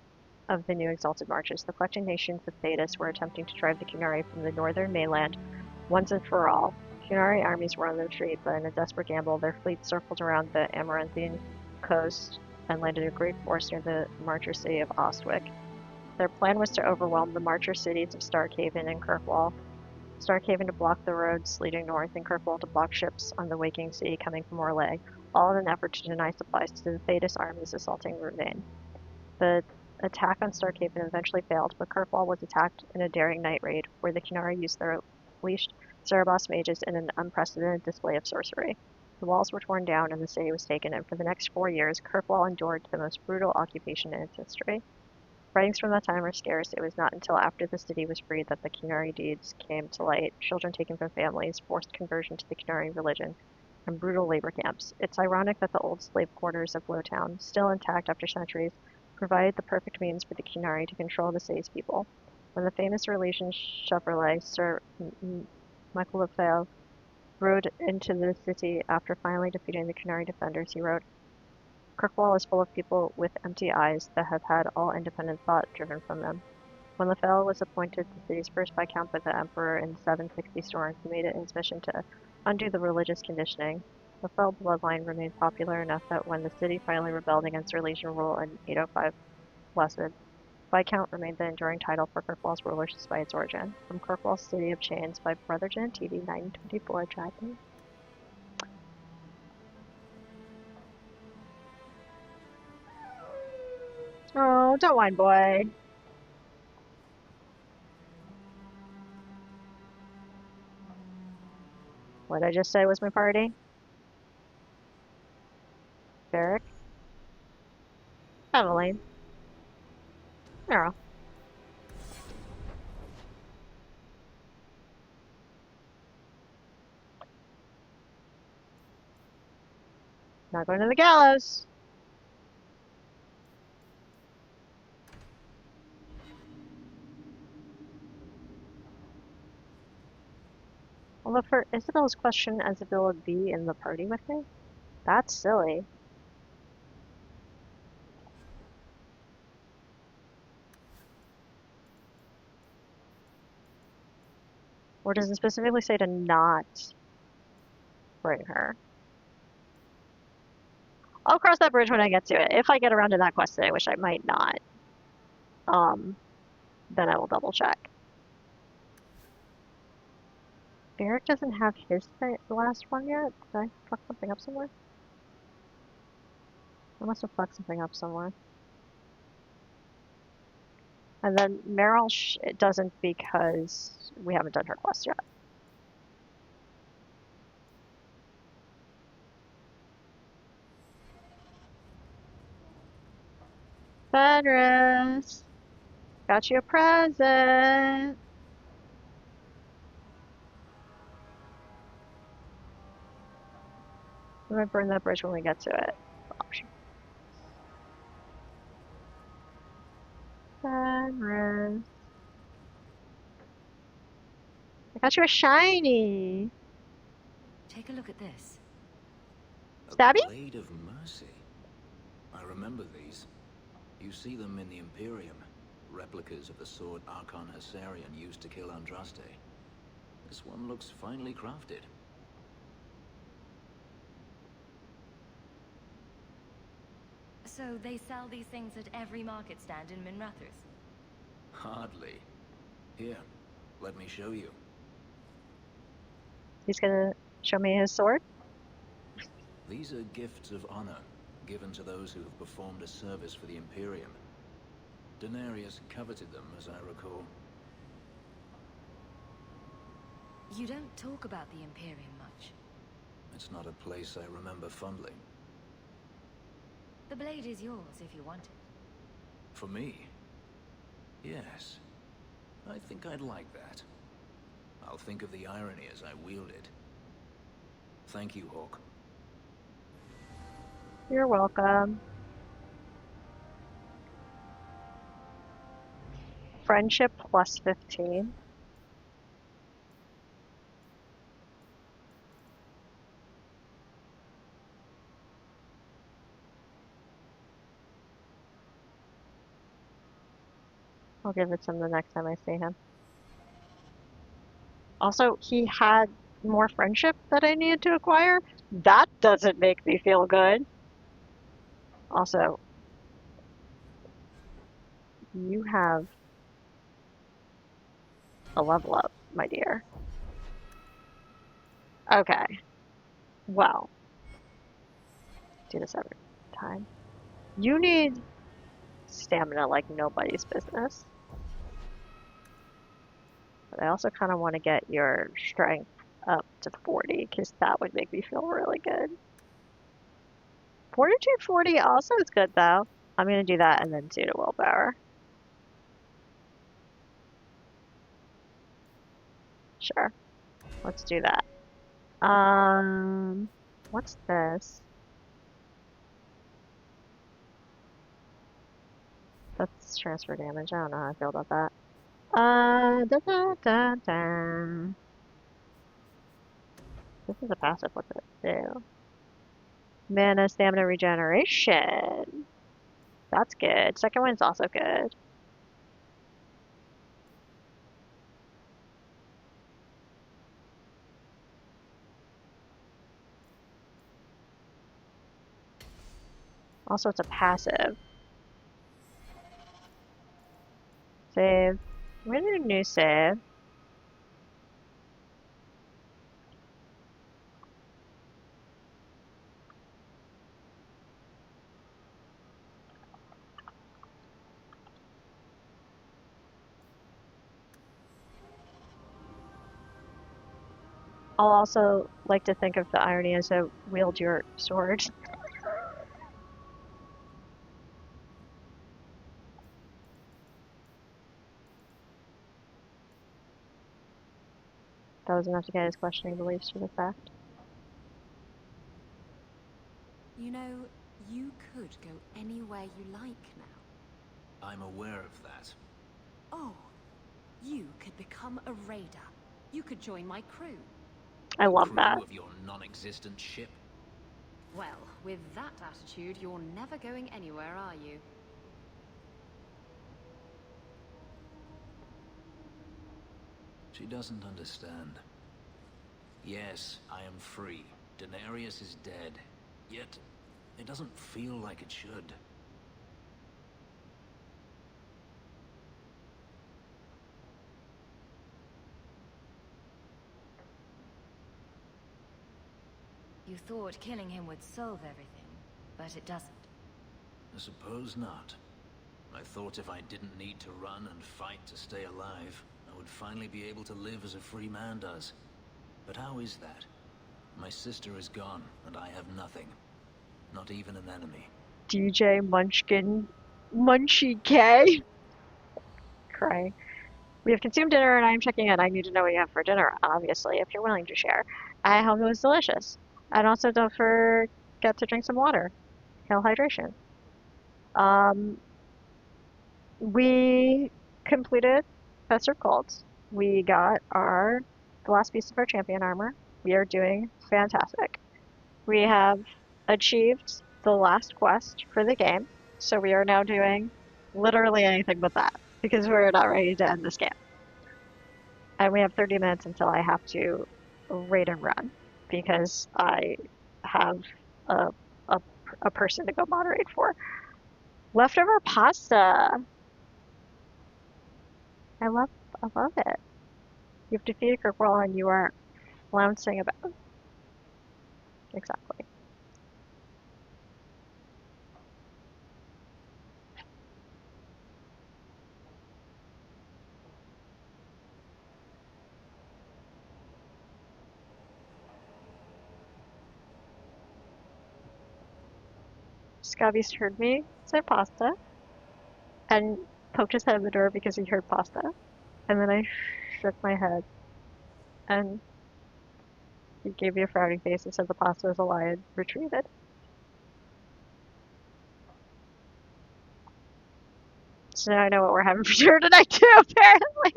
of the new exalted marches. The collecting nations of Thedas were attempting to drive the Qunari from the northern mainland once and for all. Qunari armies were on the retreat, but in a desperate gamble, their fleet circled around the Amaranthian coast and landed a great force near the marcher city of Ostwick. Their plan was to overwhelm the Marcher cities of Starkhaven and Kirkwall. Starkhaven to block the roads leading north, and Kirkwall to block ships on the Waking Sea coming from Orlais, all in an effort to deny supplies to the Thedas armies assaulting Rouvain. The attack on Starkhaven eventually failed, but Kirkwall was attacked in a daring night raid, where the Qunari used their leashed Cerebos mages in an unprecedented display of sorcery. The walls were torn down and the city was taken, and for the next 4 years, Kirkwall endured the most brutal occupation in its history. Writings from that time are scarce. It was not until after the city was freed that the Qunari deeds came to light: children taken from families, forced conversion to the Qunari religion, and brutal labor camps. It's ironic that the old slave quarters of Lowtown, still intact after centuries, provided the perfect means for the Qunari to control the city's people. When the famous Relation Chevrolet, Sir Michael Lefebvre, rode into the city after finally defeating the Qunari defenders, he wrote, "Kirkwall is full of people with empty eyes that have had all independent thought driven from them." When Lefebvre was appointed the city's first Viscount by the Emperor in 760 Storm, he made it his mission to undo the religious conditioning. The Lefebvre bloodline remained popular enough that when the city finally rebelled against Relation rule in 805 Blessed, Viscount remained the enduring title for Kirkwall's rulers despite its origin. From Kirkwall's City of Chains by Brotherton and TV, 924 Dragon. Oh, don't whine, boy. What did I just say was my party? Beric? Evelyn? Meryl? Not going to the gallows. Although for Isabel's question, Isabela would be in the party with me? That's silly. Or does it specifically say to not bring her? I'll cross that bridge when I get to it. If I get around to that quest today, which I might not, then I will double check. Beric doesn't have his the last one yet. Did I fuck something up somewhere? I must have fucked something up somewhere. And then Meryl it doesn't because we haven't done her quest yet. Fenris! Got you a present! I'm gonna burn that bridge when we get to it. Fenris. I got you a shiny! Take a look at this. Stabby? A Blade of Mercy. I remember these. You see them in the Imperium. Replicas of the sword Archon Hessarian used to kill Andraste. This one looks finely crafted. So they sell these things at every market stand in Minrathous? Hardly. Here, let me show you. He's gonna show me his sword? These are gifts of honor, given to those who have performed a service for the Imperium. Denarius coveted them, as I recall. You don't talk about the Imperium much. It's not a place I remember fondly. The blade is yours if you want it. For me? Yes. I think I'd like that. I'll think of the irony as I wield it. Thank you, Hawk. You're welcome. Friendship plus 15. I'll give it to him the next time I see him. Also, he had more friendship that I needed to acquire. That doesn't make me feel good. Also, You have a level up, my dear. Okay. Well, do this every time. You need stamina like nobody's business. But I also kind of want to get your strength up to 40 because that would make me feel really good. Fortitude 40 also is good though. I'm going to do that and then do the willpower. Sure. Let's do that. What's this? That's transfer damage. I don't know how I feel about that. Da da da da. This is a passive. What's it do? Mana, stamina regeneration. That's good. Second one's also good. Also, it's a passive. Save. We're gonna do a new save. I'll also like to think of the irony as a wield your sword. That was enough to get his questioning beliefs to the fact. You know, you could go anywhere you like now. I'm aware of that. Oh, you could become a raider. You could join my crew. I love Crew that. of your non-existent ship? Well, with that attitude, you're never going anywhere, are you? She doesn't understand. Yes, I am free. Daenerys is dead. Yet, it doesn't feel like it should. You thought killing him would solve everything, but it doesn't. I suppose not. I thought if I didn't need to run and fight to stay alive, I would finally be able to live as a free man does. But how is that? My sister is gone, and I have nothing. Not even an enemy. DJ Munchkin. Munchie K. Crying. We have consumed dinner and I am checking in. I need to know what you have for dinner, obviously, if you're willing to share. I hope it was delicious. And also don't forget to drink some water. Hail hydration. We completed Festive Cults. We got the last piece of our champion armor. We are doing fantastic. We have achieved the last quest for the game, so we are now doing literally anything but that, because we're not ready to end this game. And we have 30 minutes until I have to raid and run, because I have a, a person to go moderate for. Leftover pasta! I love it. You've defeated Kirkwall and you are flouncing about. Exactly. Scabby's heard me say pasta and poked his head in the door because he heard pasta. And then I shook my head and he gave me a frowning face and said the pasta was a lie and retreated. So now I know what we're having for dinner tonight too, apparently.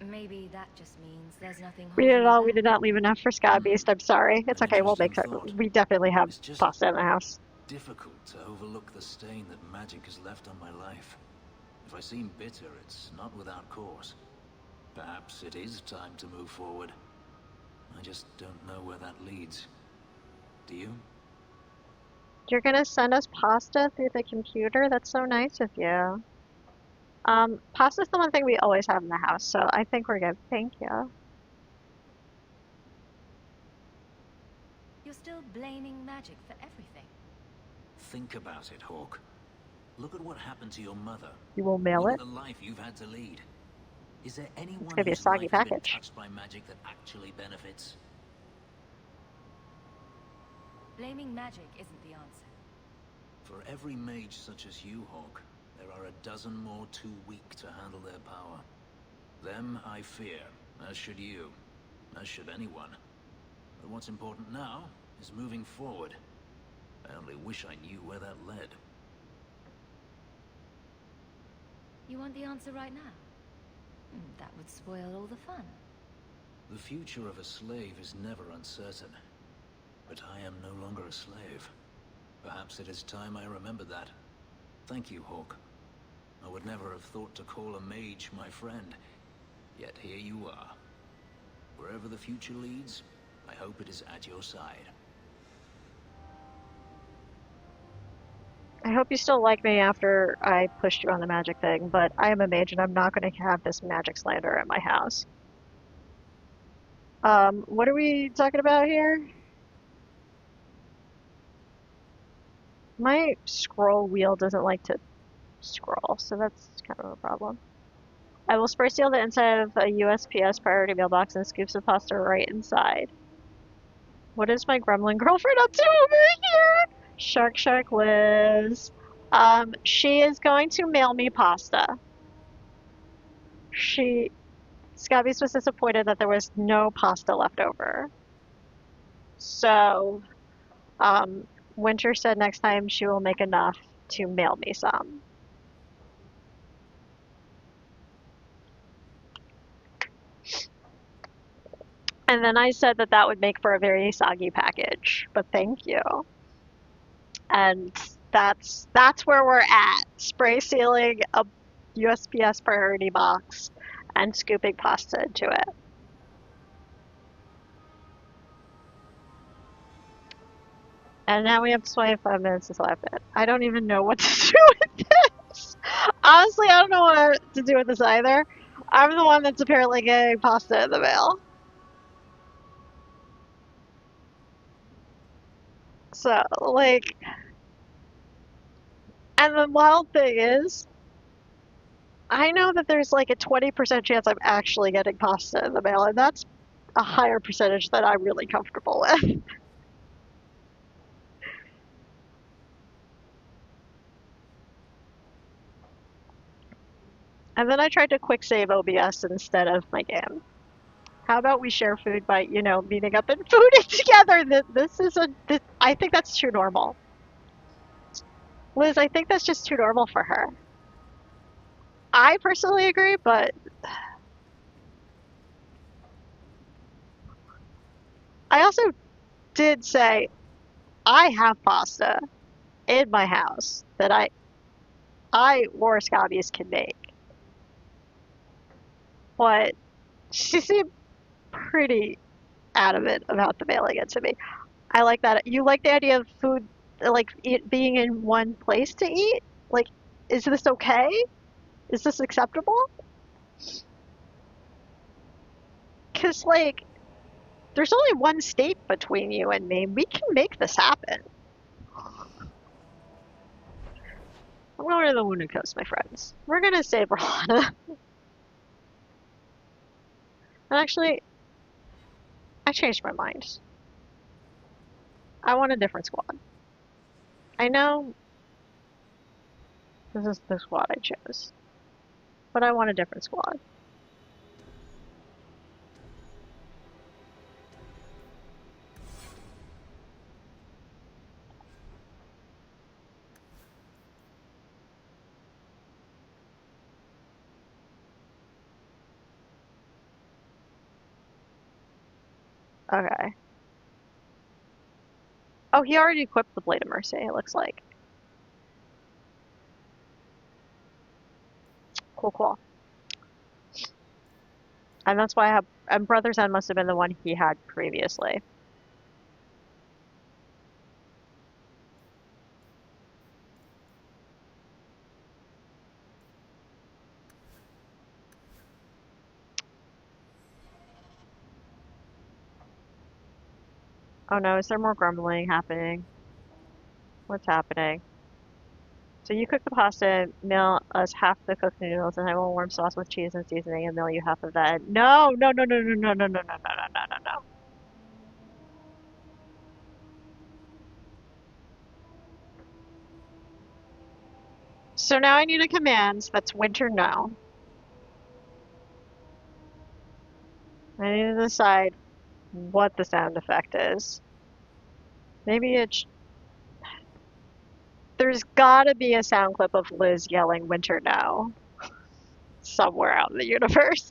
Maybe that just means there's nothing We did holding it you all. We back. did not leave enough for Scabbeast. I'm sorry. It's An okay. We'll interesting make it. thought. We definitely have It's just pasta in the house. difficult to overlook the stain that magic has left on my life. If I seem bitter, it's not without cause. Perhaps it is time to move forward. I just don't know where that leads. Do you? You're gonna send us pasta through the computer? That's so nice of you. Pasta's the one thing we always have in the house, so I think we're good. Thank you. You're still blaming magic for everything. Think about it, Hawk. Look at what happened to your mother. You will mail Look it? at the life you've had to lead. Is there It's anyone gonna be a whose soggy life has been package. touched by magic that actually benefits? Blaming magic isn't the answer. For every mage such as you, Hawk, there are a dozen more too weak to handle their power. Them I fear, as should you, as should anyone. But what's important now is moving forward. I only wish I knew where that led. You want the answer right now? That would spoil all the fun. The future of a slave is never uncertain. But I am no longer a slave. Perhaps it is time I remembered that. Thank you, Hawk. I would never have thought to call a mage my friend. Yet here you are. Wherever the future leads, I hope it is at your side. I hope you still like me after I pushed you on the magic thing, but I am a mage and I'm not going to have this magic slander at my house. What are we talking about here? My scroll wheel doesn't like to scroll, so that's kind of a problem. I will spray seal the inside of a USPS priority mailbox and scoop some pasta right inside. What is my gremlin girlfriend up to over here? Shark Shark Liz. She is going to mail me pasta. Scabby's was disappointed that there was no pasta left over. So, Winter said next time she will make enough to mail me some. And then I said that that would make for a very soggy package, but thank you. And that's where we're at. Spray sealing a USPS priority box and scooping pasta into it. And now we have 25 minutes left. I don't even know what to do with this. Honestly, I don't know what to do with this either. I'm the one that's apparently getting pasta in the mail. So, like, and the wild thing is, I know that there's like a 20% chance I'm actually getting pasta in the mail, and that's a higher percentage than I'm really comfortable with. And then I tried to quick save OBS instead of my game. How about we share food by, meeting up and fooding together? I think that's too normal. Liz, I think that's just too normal for her. I personally agree, but I also did say I have pasta in my house that I or Scabbies can make. But she seemed pretty adamant about the mailing it to me. I like that. You like the idea of food, like it being in one place to eat? Like, is this okay? Is this acceptable? Because, like, there's only one state between you and me. We can make this happen. I'm going to the Wounded Coast, my friends. We're going to save Rolana. And actually, I changed my mind. I want a different squad. I know this is the squad I chose, but I want a different squad. Okay. Oh, he already equipped the Blade of Mercy, it looks like. Cool, cool. And that's why I have... And Brother's End must have been the one he had previously. Oh no, is there more grumbling happening? What's happening? So you cook the pasta, mail us half the cooked noodles, and I will warm sauce with cheese and seasoning and mail you half of that. No, no, no, no, no, no, no, no, no, no, no, no, no, no. So now I need a command that's winter no. I need to decide what the sound effect is. Maybe it's... There's gotta be a sound clip of Liz yelling winter no somewhere out in the universe.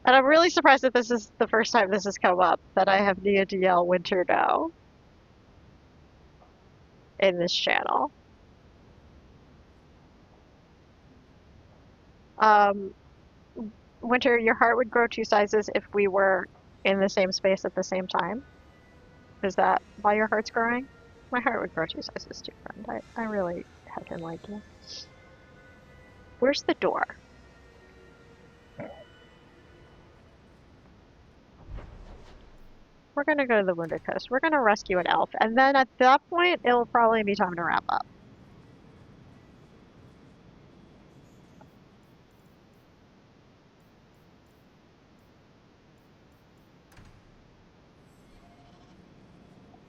And I'm really surprised that this is the first time this has come up, that I have needed to yell winter no in this channel. Winter, your heart would grow 2 sizes if we were in the same space at the same time. Is that why your heart's growing? My heart would grow 2 sizes too, friend. I really heckin' like you. Where's the door? We're gonna go to the Wounded Coast. We're gonna rescue an elf, and then at that point, it'll probably be time to wrap up.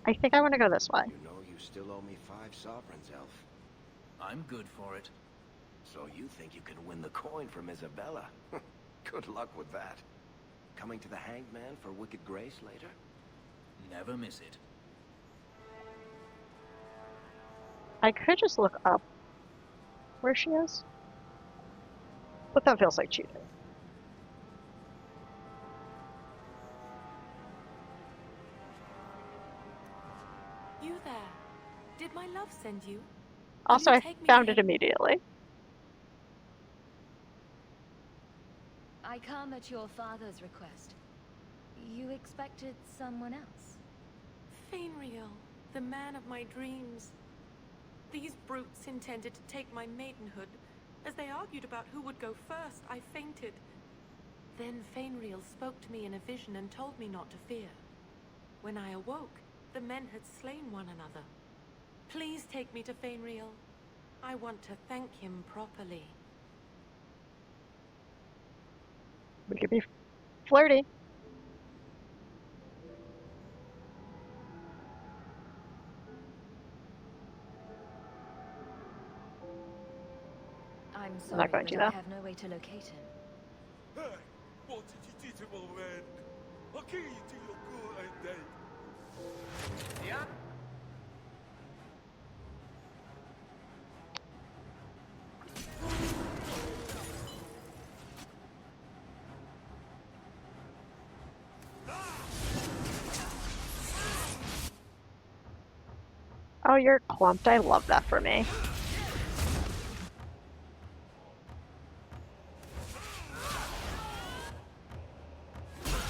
I think I want to go this way. You know you still owe me 5 sovereigns, Elf. I'm good for it. So you think you can win the coin from Isabela? Good luck with that. Coming to the Hanged Man for Wicked Grace later? Never miss it. I could just look up where she is, but that feels like cheating. You there. Did my love send you? Also, I found it immediately. I come at your father's request. You expected someone else? Fenris, the man of my dreams. These brutes intended to take my maidenhood. As they argued about who would go first, I fainted. Then Fenris spoke to me in a vision and told me not to fear. When I awoke, the men had slain one another. Please take me to Fenris. I want to thank him properly. We could be flirty. I'm I'm sorry, not going but to, I though. have no way to locate him. Hey, what did you do to my man? I'll kill you to your good and day. Yeah? Oh, you're clumped. I love that for me.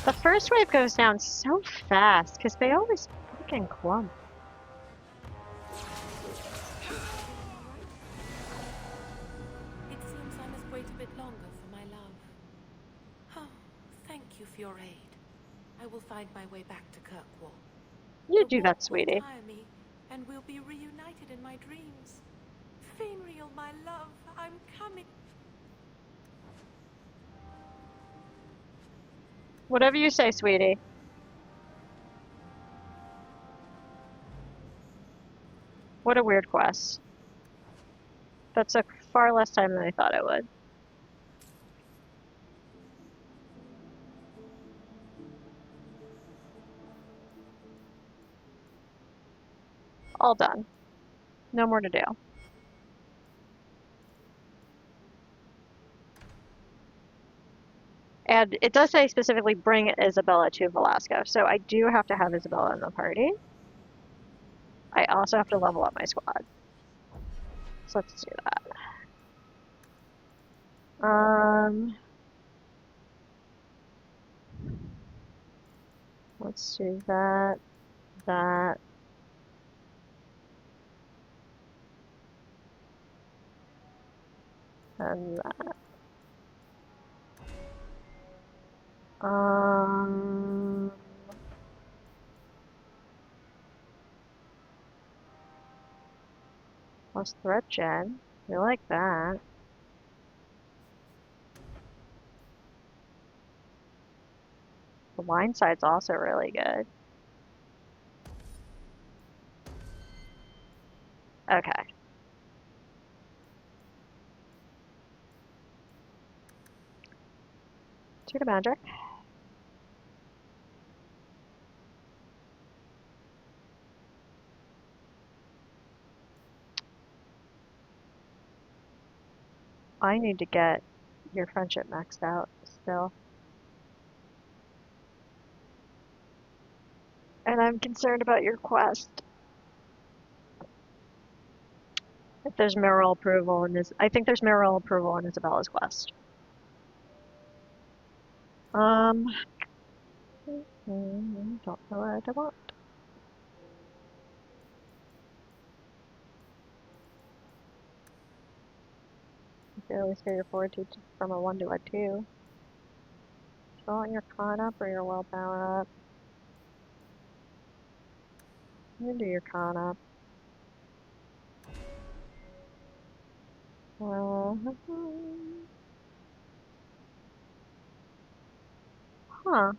The first wave goes down so fast because they always fucking clump. It seems I must wait a bit longer for my love. Oh, thank you for your aid. I will find my way back to Kirkwall. You do that, sweetie. Will tire me, and we'll be reunited in my dreams. Fenris, my love, I'm coming. Whatever you say, sweetie. What a weird quest. That took far less time than I thought it would. All done. No more to do. And it does say specifically bring Isabela to Velasco, so I do have to have Isabela in the party. I also have to level up my squad. So let's do that. Let's do that, that. And that. Um, plus threat gen. We like that. The line side's also really good. Okay. Two to magic. I need to get your friendship maxed out still. And I'm concerned about your quest. If there's mayoral approval in this, I think there's mayoral approval in Isabella's quest. Don't know what I want. You can always get your fortitude from a 1 to a 2. Do you want your con up or your willpower up? I'm gonna do your con up. Huh.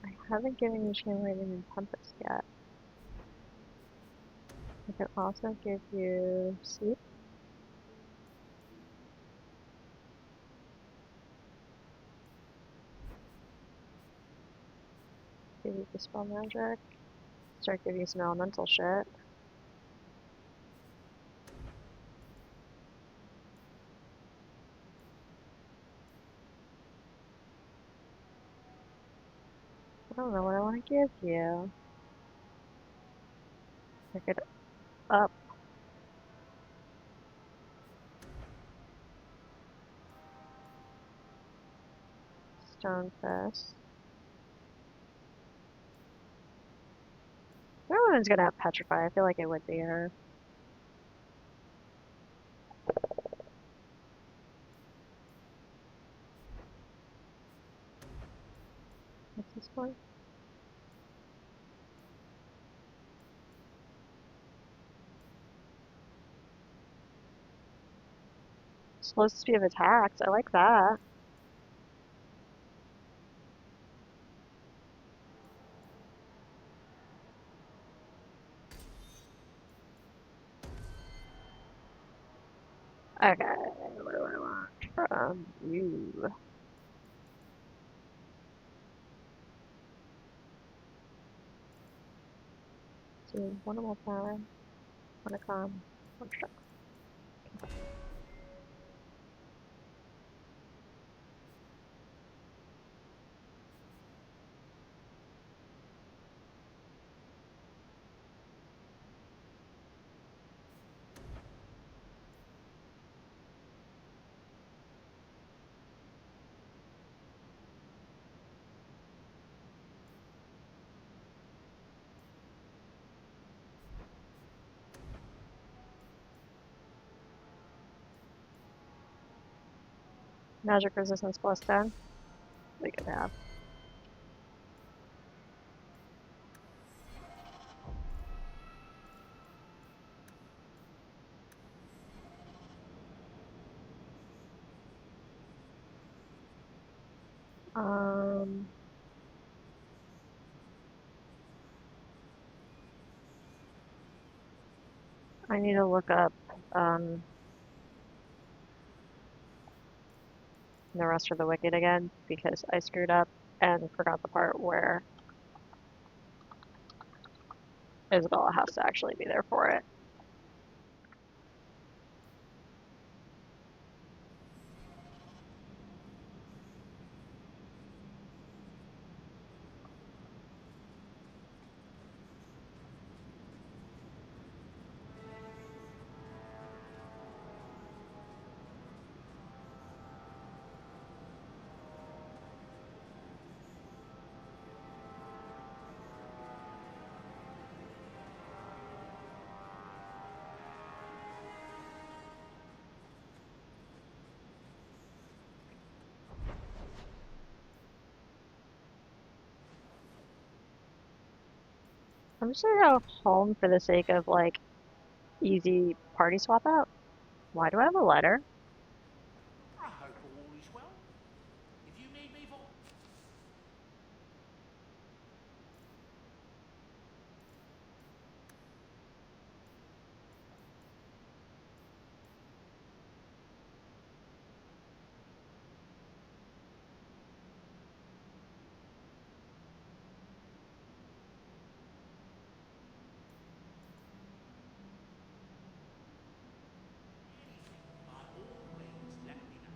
I haven't given you Chain Lightning and Tempest yet. I can also give you Sleep. Give you Dispel Magic. Start giving you some elemental shit. I don't know what I want to give you. I could up. Stone Fist. No one's gonna have Petrify. I feel like it would be her. What's this one? Slows the speed of attacks. I like that. Okay, what do I want from you? So, one more power, one to calm, one strength. Magic resistance plus 10. We could have. I need to look up the rest of the Wicked again because I screwed up and forgot the part where Isabela has to actually be there for it. I'm just gonna go home for the sake of, like, easy party swap out. Why do I have a letter? I hope all is well. If you need me for... By all means, let me know.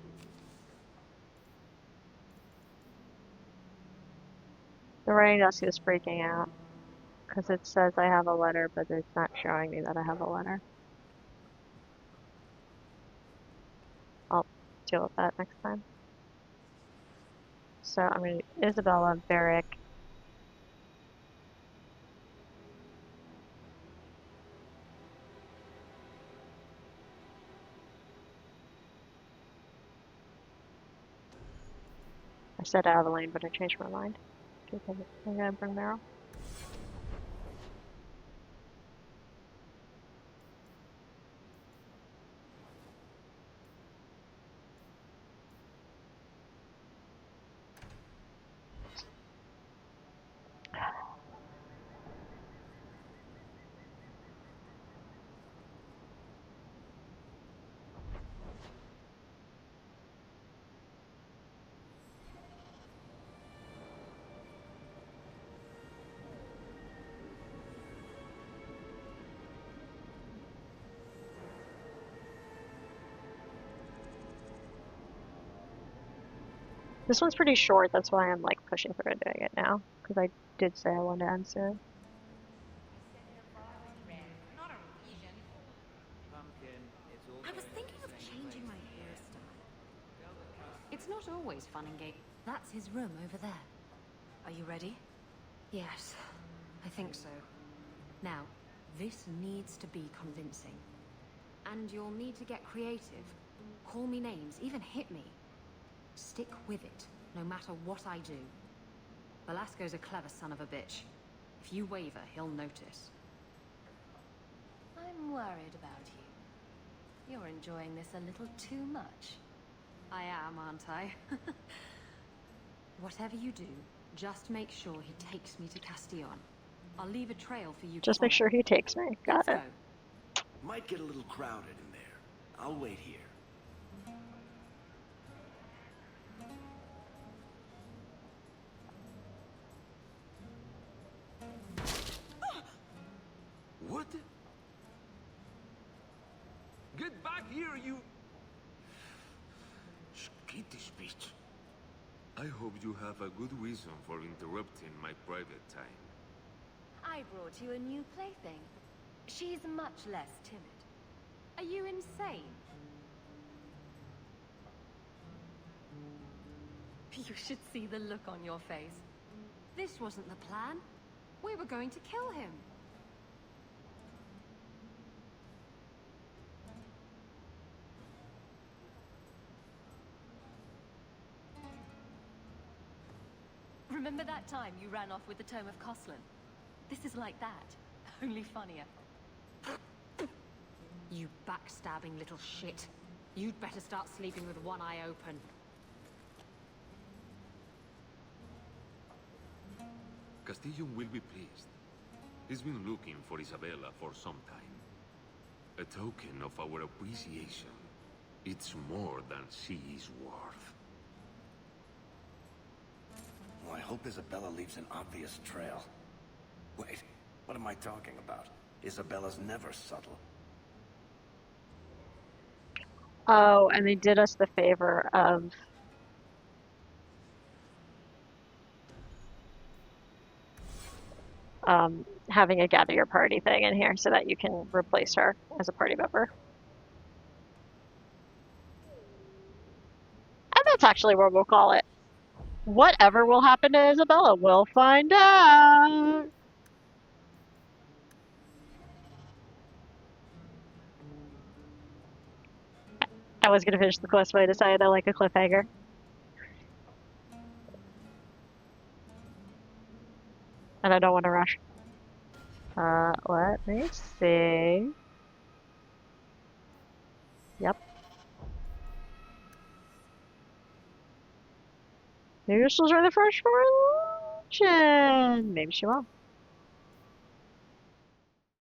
The writing desk is freaking out because it says I have a letter, but it's not showing me that I have a letter. I'll deal with that next time. So I'm gonna Isabela, Varric. I said Aveline, but I changed my mind. I'm gonna bring Meryl. This one's pretty short, that's why I'm like pushing through and doing it now, because I did say I wanted to end soon. I was thinking of changing my hairstyle. It's not always fun and gay. That's his room over there. Are you ready? Yes, I think so. Now, this needs to be convincing. And you'll need to get creative. Call me names, even hit me. Stick with it, no matter what I do. Velasco's a clever son of a bitch. If you waver, he'll notice. I'm worried about you. You're enjoying this a little too much. I am, aren't I? Whatever you do, just make sure he takes me to Castillon. I'll leave a trail for you to Just make sure he takes me. Got it. Might get a little crowded in there. I'll wait here. What? Get back here, you... skittish bitch. I hope you have a good reason for interrupting my private time. I brought you a new plaything. She's much less timid. Are you insane? You should see the look on your face. This wasn't the plan. We were going to kill him. Remember that time you ran off with the Tome of Coslin? This is like that, only funnier. You backstabbing little shit. You'd better start sleeping with one eye open. Castillon will be pleased. He's been looking for Isabela for some time. A token of our appreciation. It's more than she is worth. Well, I hope Isabela leaves an obvious trail. Wait, what am I talking about? Isabela's never subtle. Oh, and they did us the favor of having a gather your party thing in here so that you can replace her as a party member. And that's actually what we'll call it. Whatever will happen to Isabela, we'll find out. I was gonna finish the quest, but I decided I like a cliffhanger. And I don't want to rush. Let me see. Yep. Maybe she'll join the First Revolution. Maybe she won't.